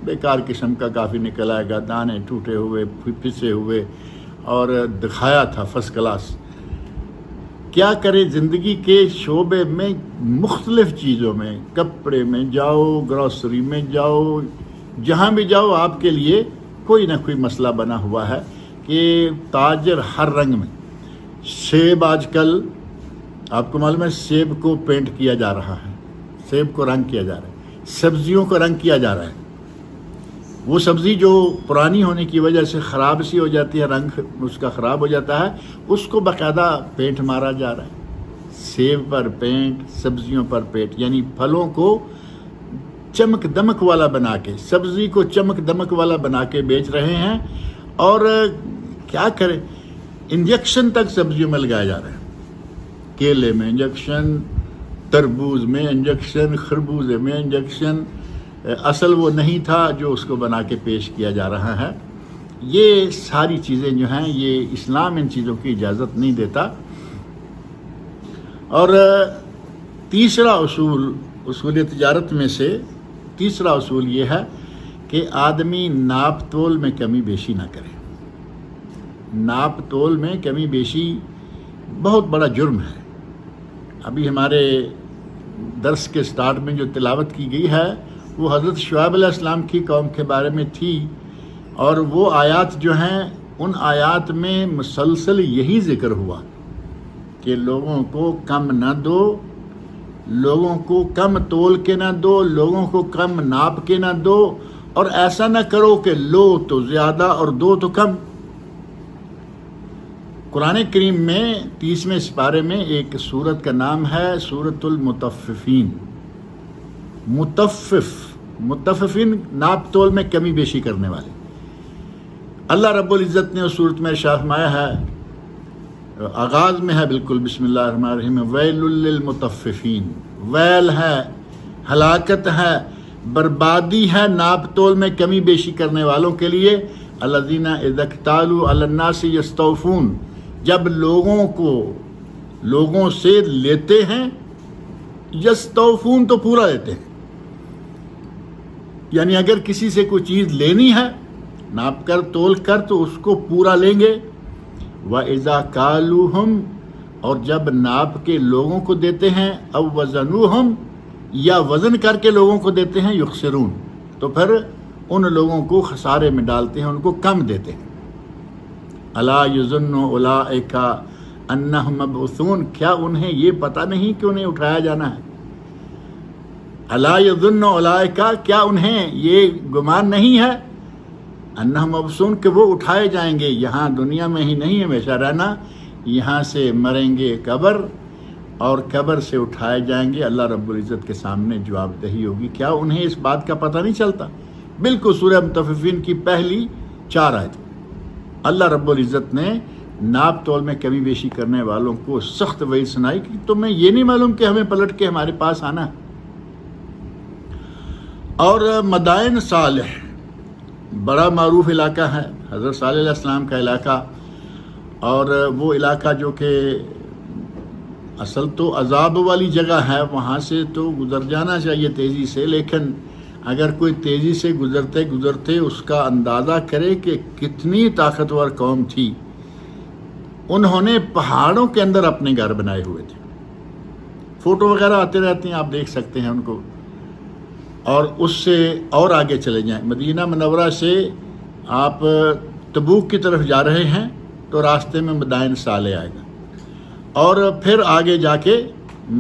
بیکار قسم کا کافی نکل آئے گا، دانے ٹوٹے ہوئے، پھسے ہوئے، اور دکھایا تھا فرسٹ کلاس. کیا کرے زندگی کے شعبے میں، مختلف چیزوں میں، کپڑے میں جاؤ، گروسری میں جاؤ، جہاں بھی جاؤ آپ کے لیے کوئی نہ کوئی مسئلہ بنا ہوا ہے کہ تاجر ہر رنگ میں، سیب آج کل آپ کو معلوم ہے سیب کو پینٹ کیا جا رہا ہے، سیب کو رنگ کیا جا رہا ہے، سبزیوں کو رنگ کیا جا رہا ہے، وہ سبزی جو پرانی ہونے کی وجہ سے خراب سی ہو جاتی ہے، رنگ اس کا خراب ہو جاتا ہے، اس کو باقاعدہ پینٹ مارا جا رہا ہے، سیب پر پینٹ، سبزیوں پر پینٹ، یعنی پھلوں کو چمک دمک والا بنا کے، سبزی کو چمک دمک والا بنا کے بیچ رہے ہیں، اور کیا کریں، انجیکشن تک سبزیوں میں لگایا جا رہا ہے، کیلے میں انجیکشن، تربوز میں انجیکشن، خربوزے میں انجیکشن، اصل وہ نہیں تھا جو اس کو بنا کے پیش کیا جا رہا ہے۔ یہ ساری چیزیں جو ہیں یہ اسلام ان چیزوں کی اجازت نہیں دیتا۔ اور تیسرا اصول تجارت میں سے تیسرا اصول یہ ہے کہ آدمی ناپ تول میں کمی بیشی نہ کرے۔ ناپ تول میں کمی بیشی بہت بڑا جرم ہے۔ ابھی ہمارے درس کے سٹارٹ میں جو تلاوت کی گئی ہے وہ حضرت شعیب علیہ السلام کی قوم کے بارے میں تھی، اور وہ آیات جو ہیں ان آیات میں مسلسل یہی ذکر ہوا کہ لوگوں کو کم نہ دو، لوگوں کو کم تول کے نہ دو، لوگوں کو کم ناپ کے نہ دو، اور ایسا نہ کرو کہ لو تو زیادہ اور دو تو کم۔ قرآن کریم میں 30ویں سپارے میں ایک سورت کا نام ہے سورۃ المطففین۔ مطففین ناپ تول میں کمی بیشی کرنے والے۔ اللہ رب العزت نے اس صورت میں ارشاد فرمایا ہے، آغاز میں ہے بالکل بسم اللہ الرحمن الرحیم، ویل للمطففین، ویل ہے، ہلاکت ہے، بربادی ہے ناپ تول میں کمی بیشی کرنے والوں کے لیے، الذین اذا اکتالوا علی الناس یستوفون، جب لوگوں سے لیتے ہیں، یستوفون تو پورا لیتے ہیں، یعنی اگر کسی سے کوئی چیز لینی ہے ناپ کر تول کر تو اس کو پورا لیں گے، وَإِذَا كَالُوهُمْ، اور جب ناپ کے لوگوں کو دیتے ہیں، او وزنوہم، یا وزن کر کے لوگوں کو دیتے ہیں، یخسرون، تو پھر ان لوگوں کو خسارے میں ڈالتے ہیں، ان کو کم دیتے ہیں۔ الا یظن اولئک انہم مبعوثون، کیا انہیں یہ پتہ نہیں کہ انہیں اٹھایا جانا ہے؟ الا یظن اولئک، کیا انہیں یہ گمان نہیں ہے انہم مبعوثون کہ وہ اٹھائے جائیں گے؟ یہاں دنیا میں ہی نہیں ہمیشہ رہنا، یہاں سے مریں گے قبر، اور قبر سے اٹھائے جائیں گے، اللہ رب العزت کے سامنے جواب دہی ہوگی۔ کیا انہیں اس بات کا پتہ نہیں چلتا؟ بالکل سورہ مطففین کی پہلی 4 آیت اللہ رب العزت نے ناپ تول میں کمی بیشی کرنے والوں کو سخت وعید سنائی کہ تمہیں یہ نہیں معلوم کہ ہمیں پلٹ کے ہمارے پاس آنا ہے۔ اور مدائن صالح بڑا معروف علاقہ ہے، حضرت صالح علیہ السلام کا علاقہ، اور وہ علاقہ جو کہ اصل تو عذاب والی جگہ ہے، وہاں سے تو گزر جانا چاہیے تیزی سے، لیکن اگر کوئی تیزی سے گزرتے اس کا اندازہ کرے کہ کتنی طاقتور قوم تھی۔ انہوں نے پہاڑوں کے اندر اپنے گھر بنائے ہوئے تھے، فوٹو وغیرہ آتے رہتے ہیں، آپ دیکھ سکتے ہیں ان کو۔ اور اس سے اور آگے چلے جائیں، مدینہ منورہ سے آپ تبوک کی طرف جا رہے ہیں تو راستے میں مدائن صالح آئے گا، اور پھر آگے جا کے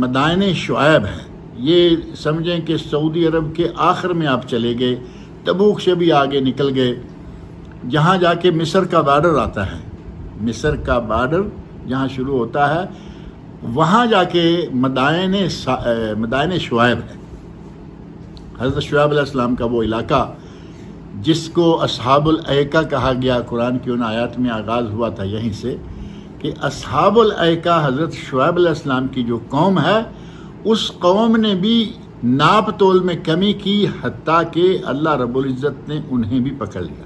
مدائن شعیب ہے۔ یہ سمجھیں کہ سعودی عرب کے آخر میں آپ چلے گئے، تبوک سے بھی آگے نکل گئے، جہاں جا کے مصر کا بارڈر آتا ہے، مصر کا بارڈر جہاں شروع ہوتا ہے وہاں جا کے مدائن شعیب ہے، حضرت شعیب علیہ السلام کا وہ علاقہ جس کو اصحاب الایکہ کہا گیا۔ قرآن کی ان آیات میں آغاز ہوا تھا یہیں سے کہ اصحاب الایکہ حضرت شعیب علیہ السلام کی جو قوم ہے، اس قوم نے بھی ناپ تول میں کمی کی، حتیٰ کہ اللہ رب العزت نے انہیں بھی پکڑ لیا۔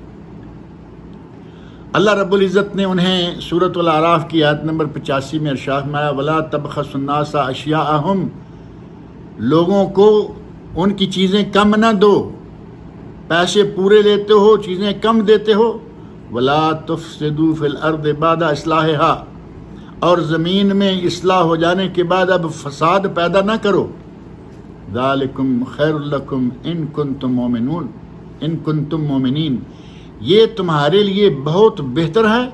اللہ رب العزت نے انہیں سورۃ الاعراف کی آیت نمبر 85 میں ارشاد فرمایا، وَلَا تَبْخَسُوا النَّاسَ أَشْيَاءَهُمْ، لوگوں کو ان کی چیزیں کم نہ دو، پیسے پورے لیتے ہو چیزیں کم دیتے ہو، وَلَا تُفْسِدُوا فِي الْأَرْضِ بَعْدَ إِصْلَاحِهَا، اور زمین میں اصلاح ہو جانے کے بعد اب فساد پیدا نہ کرو، ذَلِكُمْ خَيْرٌ لَكُمْ إِن كُنتُم مُؤْمِنِينَ، یہ تمہارے لیے بہت بہتر ہے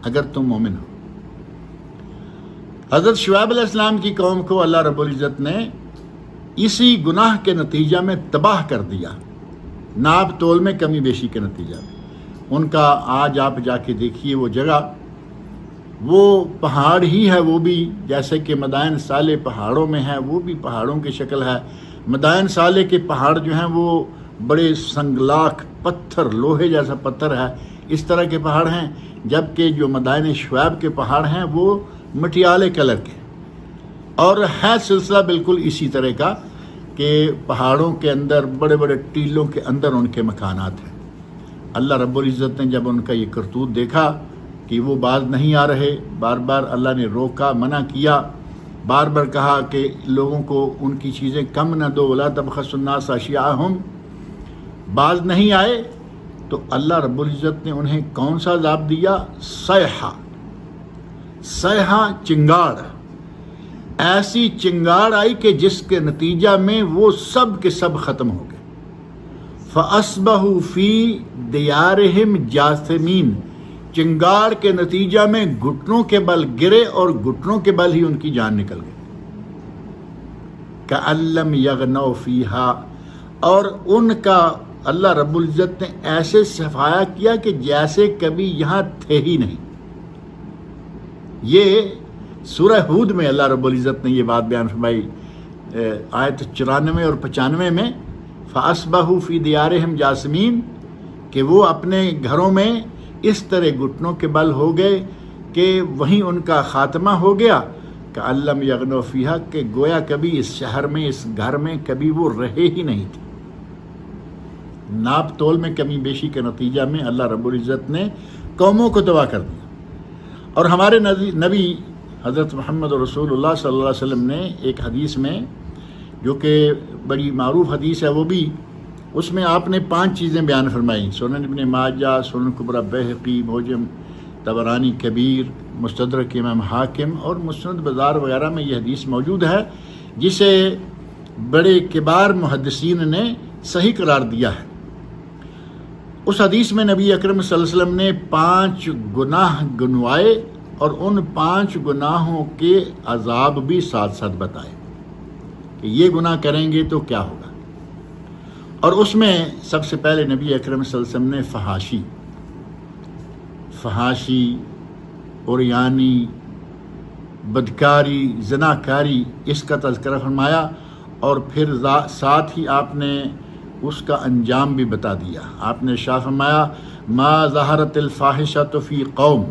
اگر تم مومن ہو۔ حضرت شعیب علیہ السلام کی قوم کو اللہ رب العزت نے اسی گناہ کے نتیجہ میں تباہ کر دیا، ناپ تول میں کمی بیشی کے نتیجہ میں۔ ان کا آج آپ جا کے دیکھیے وہ جگہ، وہ پہاڑ ہی ہے، وہ بھی جیسے کہ مدائن صالح پہاڑوں میں ہے، وہ بھی پہاڑوں کی شکل ہے۔ مدائن صالح کے پہاڑ جو ہیں وہ بڑے سنگلاخ پتھر، لوہے جیسا پتھر ہے، اس طرح کے پہاڑ ہیں، جبکہ جو مدائن شعیب کے پہاڑ ہیں وہ مٹیالے کلر کے، اور ہے سلسلہ بالکل اسی طرح کا کہ پہاڑوں کے اندر بڑے بڑے ٹیلوں کے اندر ان کے مکانات ہیں۔ اللہ رب العزت نے جب ان کا یہ کرتوت دیکھا کہ وہ باز نہیں آ رہے، بار بار اللہ نے روکا، منع کیا، بار بار کہا کہ لوگوں کو ان کی چیزیں کم نہ دو، وَلَا تَبْخَسُوا النَّاسَ أَشْيَاءَهُمْ، باز نہیں آئے تو اللہ رب العزت نے انہیں کون سا عذاب دیا؟ صیحہ، صیحہ چنگاڑ، ایسی چنگاڑ آئی کہ جس کے نتیجہ میں وہ سب کے سب ختم ہو گئے۔ فَأَصْبَحُوا فِي دِيَارِهِمْ جَاثِمِينَ، چنگاڑ کے نتیجہ میں گھٹنوں کے بل گرے اور گھٹنوں کے بل ہی ان کی جان نکل گئی۔ كَأَن لَّمْ يَغْنَوْا فِيهَا، اور ان کا اللہ رب العزت نے ایسے صفایا کیا کہ جیسے کبھی یہاں تھے ہی نہیں۔ یہ سورہ ہود میں اللہ رب العزت نے یہ بات بیان فرمائی، آیت 94 اور 95 میں، فَأَصْبَحُوا فِي دِيَارِهِمْ جَاثِمِينَ، کہ وہ اپنے گھروں میں اس طرح گھٹنوں کے بل ہو گئے کہ وہیں ان کا خاتمہ ہو گیا، كَأَن لَّمْ يَغْنَوْا فِيهَا، کہ گویا کبھی اس شہر میں، اس گھر میں کبھی وہ رہے ہی نہیں تھے۔ ناپ تول میں کمی بیشی کے نتیجہ میں اللہ رب العزت نے قوموں کو تباہ کر دیا۔ اور ہمارے نبی حضرت محمد رسول اللہ صلی اللہ علیہ وسلم نے ایک حدیث میں، جو کہ بڑی معروف حدیث ہے وہ بھی، اس میں آپ نے 5 چیزیں بیان فرمائیں، سنن ابن ماجہ، سنن کبریٰ بیہقی، معجم طبرانی کبیر، مستدرک امام حاکم اور مسند بازار وغیرہ میں یہ حدیث موجود ہے، جسے بڑے کبار محدثین نے صحیح قرار دیا ہے۔ اس حدیث میں نبی اکرم صلی اللہ علیہ وسلم نے 5 گناہ گنوائے اور ان 5 گناہوں کے عذاب بھی ساتھ ساتھ بتائے کہ یہ گناہ کریں گے تو کیا ہوگا۔ اور اس میں سب سے پہلے نبی اکرم صلی اللہ علیہ وسلم نے فحاشی، عریانی، بدکاری، زناکاری، اس کا تذکرہ فرمایا، اور پھر ساتھ ہی آپ نے اس کا انجام بھی بتا دیا۔ آپ نے ارشاد فرمایا، ما ظہرت الفاحشۃ فی قوم،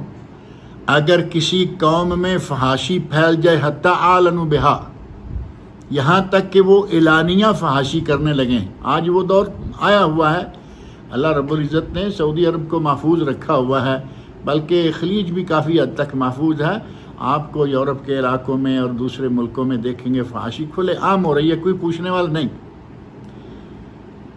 اگر کسی قوم میں فحاشی پھیل جائے، حتی اعلنوا بہا، یہاں تک کہ وہ اعلانیہ فحاشی کرنے لگیں۔ آج وہ دور آیا ہوا ہے، اللہ رب العزت نے سعودی عرب کو محفوظ رکھا ہوا ہے، بلکہ خلیج بھی کافی حد تک محفوظ ہے۔ آپ کو یورپ کے علاقوں میں اور دوسرے ملکوں میں دیکھیں گے فحاشی کھلے عام ہو رہی ہے، کوئی پوچھنے والا نہیں۔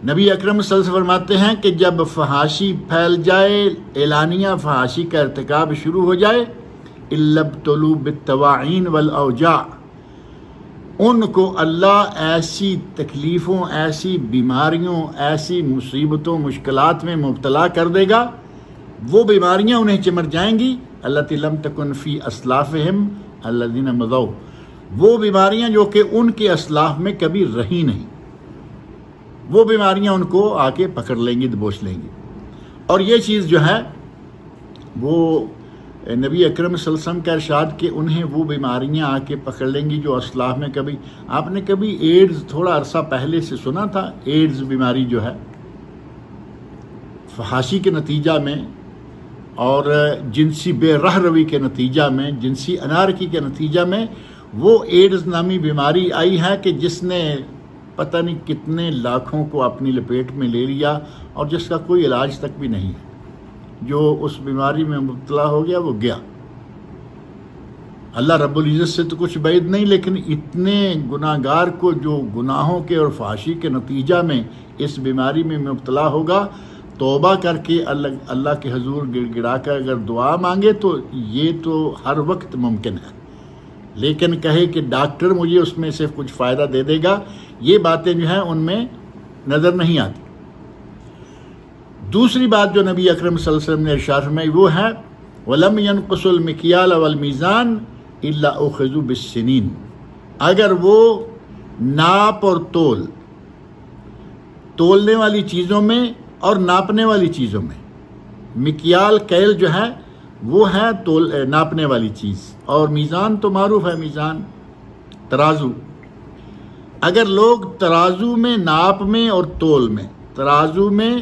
نبی اکرم صلی اللہ علیہ وسلم فرماتے ہیں کہ جب فحاشی پھیل جائے، اعلانیہ فحاشی کا ارتکاب شروع ہو جائے، الا ابتلوا بالطواعین والاوجاع، ان کو اللہ ایسی تکلیفوں، ایسی بیماریوں، ایسی مصیبتوں، مشکلات میں مبتلا کر دے گا، وہ بیماریاں انہیں چمٹ جائیں گی، التی لم تکن فی اسلافہم الذین مضوا، وہ بیماریاں جو کہ ان کے اسلاف میں کبھی رہی نہیں، وہ بیماریاں ان کو آ کے پکڑ لیں گی، دبوچ لیں گی۔ اور یہ چیز جو ہے وہ نبی اکرم صلی اللہ علیہ وسلم کا ارشاد کہ انہیں وہ بیماریاں آ کے پکڑ لیں گی جو اسلاف میں کبھی، آپ نے کبھی ایڈز تھوڑا عرصہ پہلے سے سنا تھا؟ ایڈز بیماری جو ہے فحاشی کے نتیجہ میں اور جنسی بے رہ روی کے نتیجہ میں، جنسی انارکی کے نتیجہ میں وہ ایڈز نامی بیماری آئی ہے کہ جس نے پتہ نہیں کتنے لاکھوں کو اپنی لپیٹ میں لے لیا، اور جس کا کوئی علاج تک بھی نہیں ہے۔ جو اس بیماری میں مبتلا ہو گیا وہ گیا، اللہ رب العزت سے تو کچھ بعید نہیں، لیکن اتنے گناہ گار کو جو گناہوں کے اور فحاشی کے نتیجہ میں اس بیماری میں مبتلا ہوگا، توبہ کر کے اللہ کے حضور گڑ گڑا کر اگر دعا مانگے تو یہ تو ہر وقت ممکن ہے، لیکن کہے کہ ڈاکٹر مجھے اس میں سے کچھ فائدہ دے دے گا، یہ باتیں جو ہیں ان میں نظر نہیں آتی۔ دوسری بات جو نبی اکرم صلی اللہ علیہ وسلم نے ارشاد فرمائی وہ ہے وَلَمْ يَنْقُصُ الْمِكْيَالَ وَالْمِيزَانَ إِلَّا أُخِذُوا بِالسِّنِينَ، اگر وہ ناپ اور تولنے والی چیزوں میں اور ناپنے والی چیزوں میں، مکیال کیل جو ہے وہ ہے ناپنے والی چیز، اور میزان تو معروف ہے، میزان ترازو، اگر لوگ ترازو میں، ناپ میں اور تول میں، ترازو میں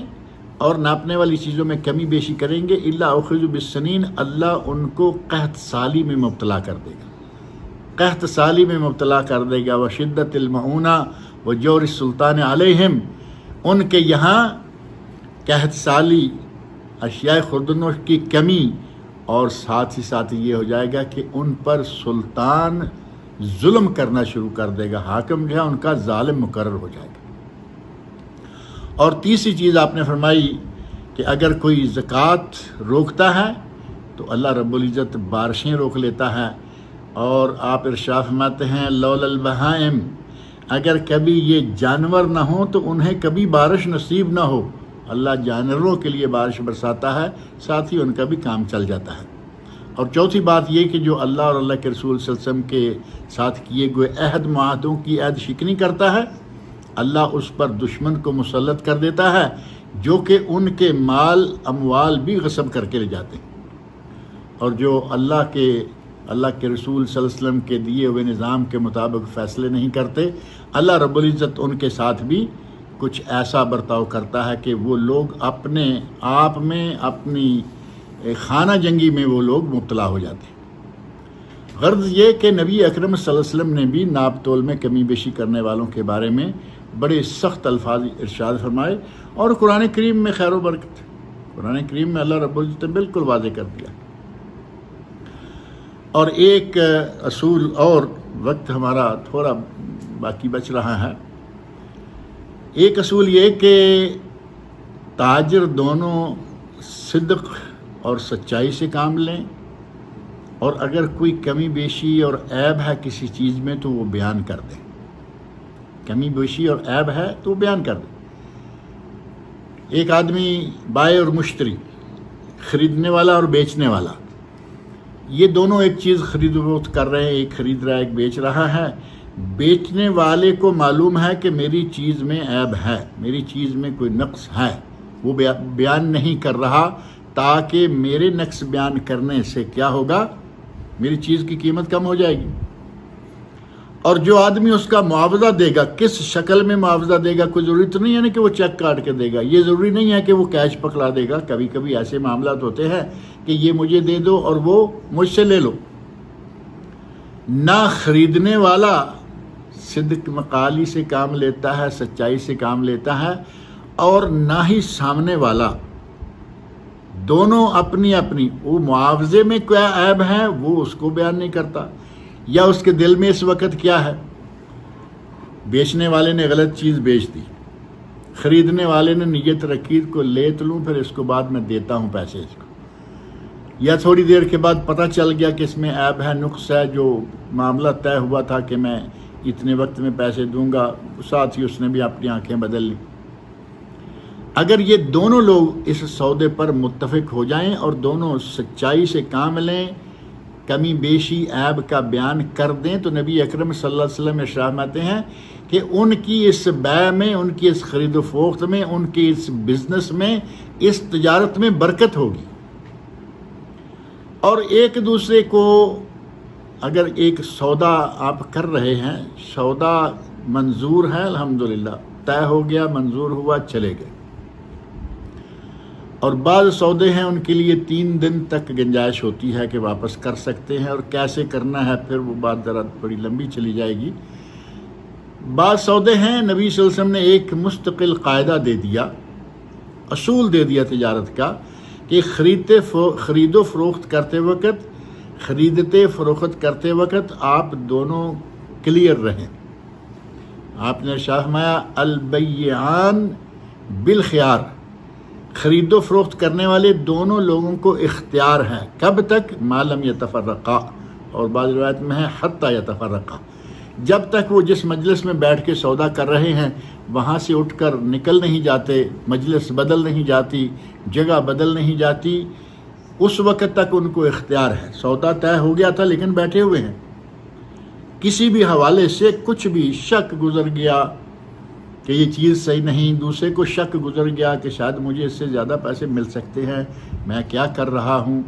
اور ناپنے والی چیزوں میں کمی بیشی کریں گے، الا اخذوا بالسنین، اللہ ان کو قحط سالی میں مبتلا کر دے گا، قحط سالی میں مبتلا کر دے گا، وشدت المعونہ وجور السلطان علیہم، ان کے یہاں قحط سالی، اشیاء خوردنوش کی کمی، اور ساتھ ہی ساتھ یہ ہو جائے گا کہ ان پر سلطان ظلم کرنا شروع کر دے گا، حاکم جو ہے ان کا ظالم مقرر ہو جائے گا۔ اور تیسری چیز آپ نے فرمائی کہ اگر کوئی زکوٰۃ روکتا ہے تو اللہ رب العزت بارشیں روک لیتا ہے، اور آپ ارشاد فرماتے ہیں لولا البہائم، اگر کبھی یہ جانور نہ ہوں تو انہیں کبھی بارش نصیب نہ ہو، اللہ جانوروں کے لیے بارش برساتا ہے، ساتھ ہی ان کا بھی کام چل جاتا ہے۔ اور چوتھی بات یہ کہ جو اللہ اور اللہ کے رسول صلی اللہ علیہ وسلم کے ساتھ کیے ہوئے عہد معاہدوں کی عہد شکنی کرتا ہے، اللہ اس پر دشمن کو مسلط کر دیتا ہے جو کہ ان کے مال اموال بھی غصب کر کے لے جاتے ہیں، اور جو اللہ کے رسول صلی اللہ علیہ وسلم کے دیے ہوئے نظام کے مطابق فیصلے نہیں کرتے، اللہ رب العزت ان کے ساتھ بھی کچھ ایسا برتاؤ کرتا ہے کہ وہ لوگ اپنے آپ میں، اپنی خانہ جنگی میں وہ لوگ مبتلا ہو جاتے ہیں۔ غرض یہ کہ نبی اکرم صلی اللہ علیہ وسلم نے بھی ناپ تول میں کمی بیشی کرنے والوں کے بارے میں بڑے سخت الفاظ ارشاد فرمائے، اور قرآن کریم میں خیر و برکت، قرآن کریم میں اللہ رب العزت نے بالکل واضح کر دیا۔ اور ایک اصول، اور وقت ہمارا تھوڑا باقی بچ رہا ہے، ایک اصول یہ کہ تاجر دونوں صدق اور سچائی سے کام لیں، اور اگر کوئی کمی بیشی اور عیب ہے کسی چیز میں تو وہ بیان کر دیں، کمی بیشی اور عیب ہے تو وہ بیان کر دیں۔ ایک آدمی بائع اور مشتری، خریدنے والا اور بیچنے والا، یہ دونوں ایک چیز خرید و فروخت کر رہے ہیں، ایک خرید رہا ہے ایک بیچ رہا ہے، بیچنے والے کو معلوم ہے کہ میری چیز میں عیب ہے، میری چیز میں کوئی نقص ہے، وہ بیان نہیں کر رہا تاکہ میرے نقص بیان کرنے سے کیا ہوگا، میری چیز کی قیمت کم ہو جائے گی۔ اور جو آدمی اس کا معاوضہ دے گا، کس شکل میں معاوضہ دے گا، کوئی ضروری تو نہیں ہے نا کہ وہ چیک کاٹ کے دے گا، یہ ضروری نہیں ہے کہ وہ کیش پکڑا دے گا، کبھی کبھی ایسے معاملات ہوتے ہیں کہ یہ مجھے دے دو اور وہ مجھ سے لے لو۔ نہ خریدنے والا صدق مقالی سے کام لیتا ہے، سچائی سے کام لیتا ہے، اور نہ ہی سامنے والا، دونوں اپنی اپنی، وہ معاوضے میں کیا عیب ہے وہ اس کو بیان نہیں کرتا، یا اس کے دل میں اس وقت کیا ہے، بیچنے والے نے غلط چیز بیچ دی، خریدنے والے نے نیت رکھی کو لے تو لوں پھر اس کو بعد میں دیتا ہوں پیسے اس کو، یا تھوڑی دیر کے بعد پتہ چل گیا کہ اس میں عیب ہے، نقص ہے، جو معاملہ طے ہوا تھا کہ میں اتنے وقت میں پیسے دوں گا، ساتھ ہی اس نے بھی اپنی آنکھیں بدل لی۔ اگر یہ دونوں لوگ اس سودے پر متفق ہو جائیں اور دونوں سچائی سے کام لیں، کمی بیشی عیب کا بیان کر دیں، تو نبی اکرم صلی اللہ علیہ وسلم ارشاد فرماتے ہیں کہ ان کی اس بیع میں، ان کی اس خرید و فروخت میں، ان کی اس بزنس میں، اس تجارت میں برکت ہوگی۔ اور ایک دوسرے کو اگر ایک سودا آپ کر رہے ہیں، سودا منظور ہے الحمدللہ، طے ہو گیا، منظور ہوا، چلے گئے، اور بعض سودے ہیں ان کے لیے 3 دن تک گنجائش ہوتی ہے کہ واپس کر سکتے ہیں، اور کیسے کرنا ہے پھر وہ بات ذرا بڑی لمبی چلی جائے گی۔ بعض سودے ہیں نبی صلی اللہ علیہ وسلم نے ایک مستقل قاعدہ دے دیا، اصول دے دیا تجارت کا، کہ خرید و فروخت کرتے وقت، خریدتے فروخت کرتے وقت آپ دونوں کلیئر رہیں۔ آپ نے ارشاد فرمایا البیعان بالخیار، خرید و فروخت کرنے والے دونوں لوگوں کو اختیار ہے، کب تک؟ ما لم یتفرقا، اور بعض روایت میں ہے حتی یتفرقا، جب تک وہ جس مجلس میں بیٹھ کے سودا کر رہے ہیں وہاں سے اٹھ کر نکل نہیں جاتے، مجلس بدل نہیں جاتی، جگہ بدل نہیں جاتی، اس وقت تک ان کو اختیار ہے۔ سودا طے ہو گیا تھا لیکن بیٹھے ہوئے ہیں، کسی بھی حوالے سے کچھ بھی شک گزر گیا کہ یہ چیز صحیح نہیں، دوسرے کو شک گزر گیا کہ شاید مجھے اس سے زیادہ پیسے مل سکتے ہیں، میں کیا کر رہا ہوں،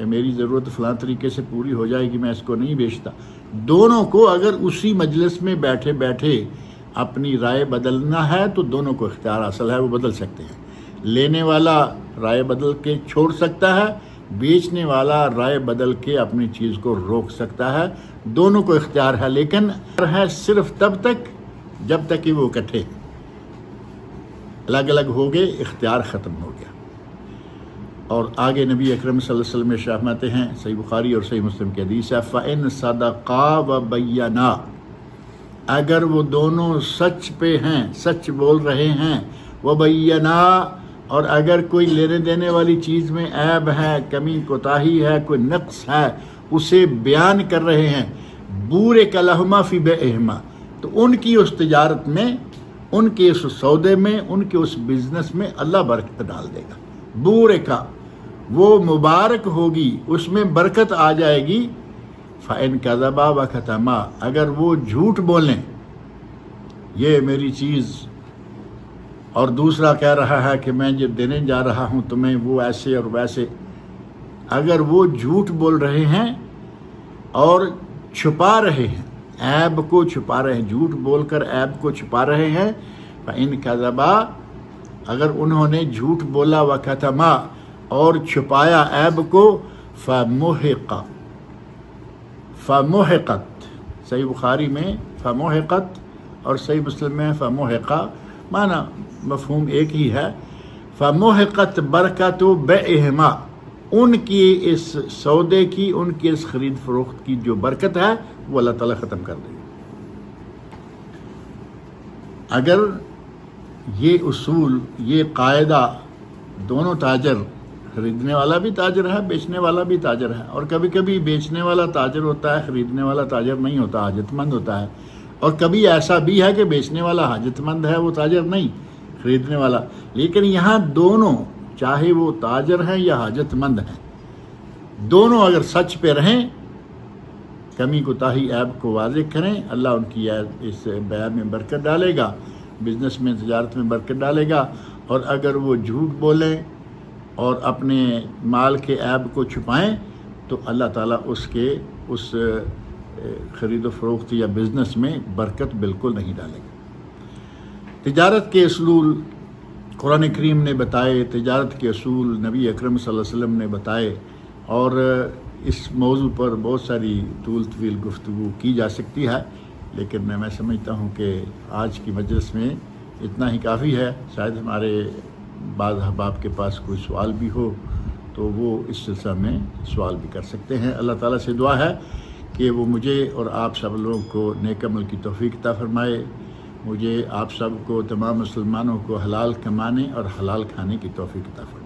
میری ضرورت فلاں طریقے سے پوری ہو جائے گی، میں اس کو نہیں بیچتا۔ دونوں کو اگر اسی مجلس میں بیٹھے بیٹھے اپنی رائے بدلنا ہے تو دونوں کو اختیار حاصل ہے، وہ بدل سکتے ہیں۔ لینے والا رائے بدل کے چھوڑ سکتا ہے، بیچنے والا رائے بدل کے اپنی چیز کو روک سکتا ہے، دونوں کو اختیار ہے، لیکن ہے صرف تب تک جب تک کہ وہ اکٹھے ہیں۔ الگ الگ ہو گئے، اختیار ختم ہو گیا۔ اور آگے نبی اکرم صلی اللہ علیہ وسلم ارشاد فرماتے ہیں، صحیح بخاری اور صحیح مسلم کی حدیث ہے، فَإِن صَدَقَا وَبَيَّنَا، اگر وہ دونوں سچ پہ ہیں، سچ بول رہے ہیں، وَبَيَّنَا، اور اگر کوئی لینے دینے والی چیز میں عیب ہے، کمی کوتاہی ہے، کوئی نقص ہے، اسے بیان کر رہے ہیں، بُورِكَ لَهُمَا فِي بَيْعِهِمَا، تو ان کی اس تجارت میں، ان کے اس سودے میں، ان کے اس بزنس میں اللہ برکت ڈال دے گا۔ بُورِكَ، وہ مبارک ہوگی، اس میں برکت آ جائے گی۔ فَإِن كَذَبَا وَكَتَمَا، اگر وہ جھوٹ بولیں، یہ میری چیز، اور دوسرا کہہ رہا ہے کہ میں جو دینے جا رہا ہوں تمہیں وہ ایسے اور ویسے، اگر وہ جھوٹ بول رہے ہیں اور چھپا رہے ہیں، عیب کو چھپا رہے ہیں، جھوٹ بول کر عیب کو چھپا رہے ہیں، فَإِن كَذَبَا، اگر انہوں نے جھوٹ بولا، وَكَتَمَا، اور چھپایا عیب کو، فَمُحِقَتْ، صحیح بخاری میں فَمُحِقَتْ اور صحیح مسلم میں فَمُحِقَ، معنی مفہوم ایک ہی ہے۔ فَمُحِقَتْ بَرَكَتُ بَيْعِهِمَا، ان کی اس سودے کی، ان کی اس خرید فروخت کی جو برکت ہے وہ اللہ تعالیٰ ختم کر دے گا۔ اگر یہ اصول، یہ قاعدہ، دونوں تاجر، خریدنے والا بھی تاجر ہے، بیچنے والا بھی تاجر ہے، اور کبھی کبھی بیچنے والا تاجر ہوتا ہے، خریدنے والا تاجر نہیں ہوتا، حاجت مند ہوتا ہے، اور کبھی ایسا بھی ہے کہ بیچنے والا حاجت مند ہے، وہ تاجر نہیں، خریدنے والا، لیکن یہاں دونوں، چاہے وہ تاجر ہیں یا حاجت مند ہیں، دونوں اگر سچ پہ رہیں، کمی کوتاہی عیب کو واضح کریں، اللہ ان کی اس بیع میں برکت ڈالے گا، بزنس میں، تجارت میں برکت ڈالے گا۔ اور اگر وہ جھوٹ بولیں اور اپنے مال کے عیب کو چھپائیں تو اللہ تعالیٰ اس خرید و فروخت یا بزنس میں برکت بالکل نہیں ڈالے گا۔ تجارت کے اصول قرآن کریم نے بتائے، تجارت کے اصول نبی اکرم صلی اللہ علیہ وسلم نے بتائے، اور اس موضوع پر بہت ساری طول طویل گفتگو کی جا سکتی ہے، لیکن میں سمجھتا ہوں کہ آج کی مجلس میں اتنا ہی کافی ہے۔ شاید ہمارے بعض احباب کے پاس کوئی سوال بھی ہو تو وہ اس سلسلہ میں سوال بھی کر سکتے ہیں۔ اللہ تعالیٰ سے دعا ہے کہ وہ مجھے اور آپ سب لوگوں کو نیک عمل کی توفیق عطا فرمائے، مجھے آپ سب کو، تمام مسلمانوں کو حلال کمانے اور حلال کھانے کی توفیق عطا فرمائے۔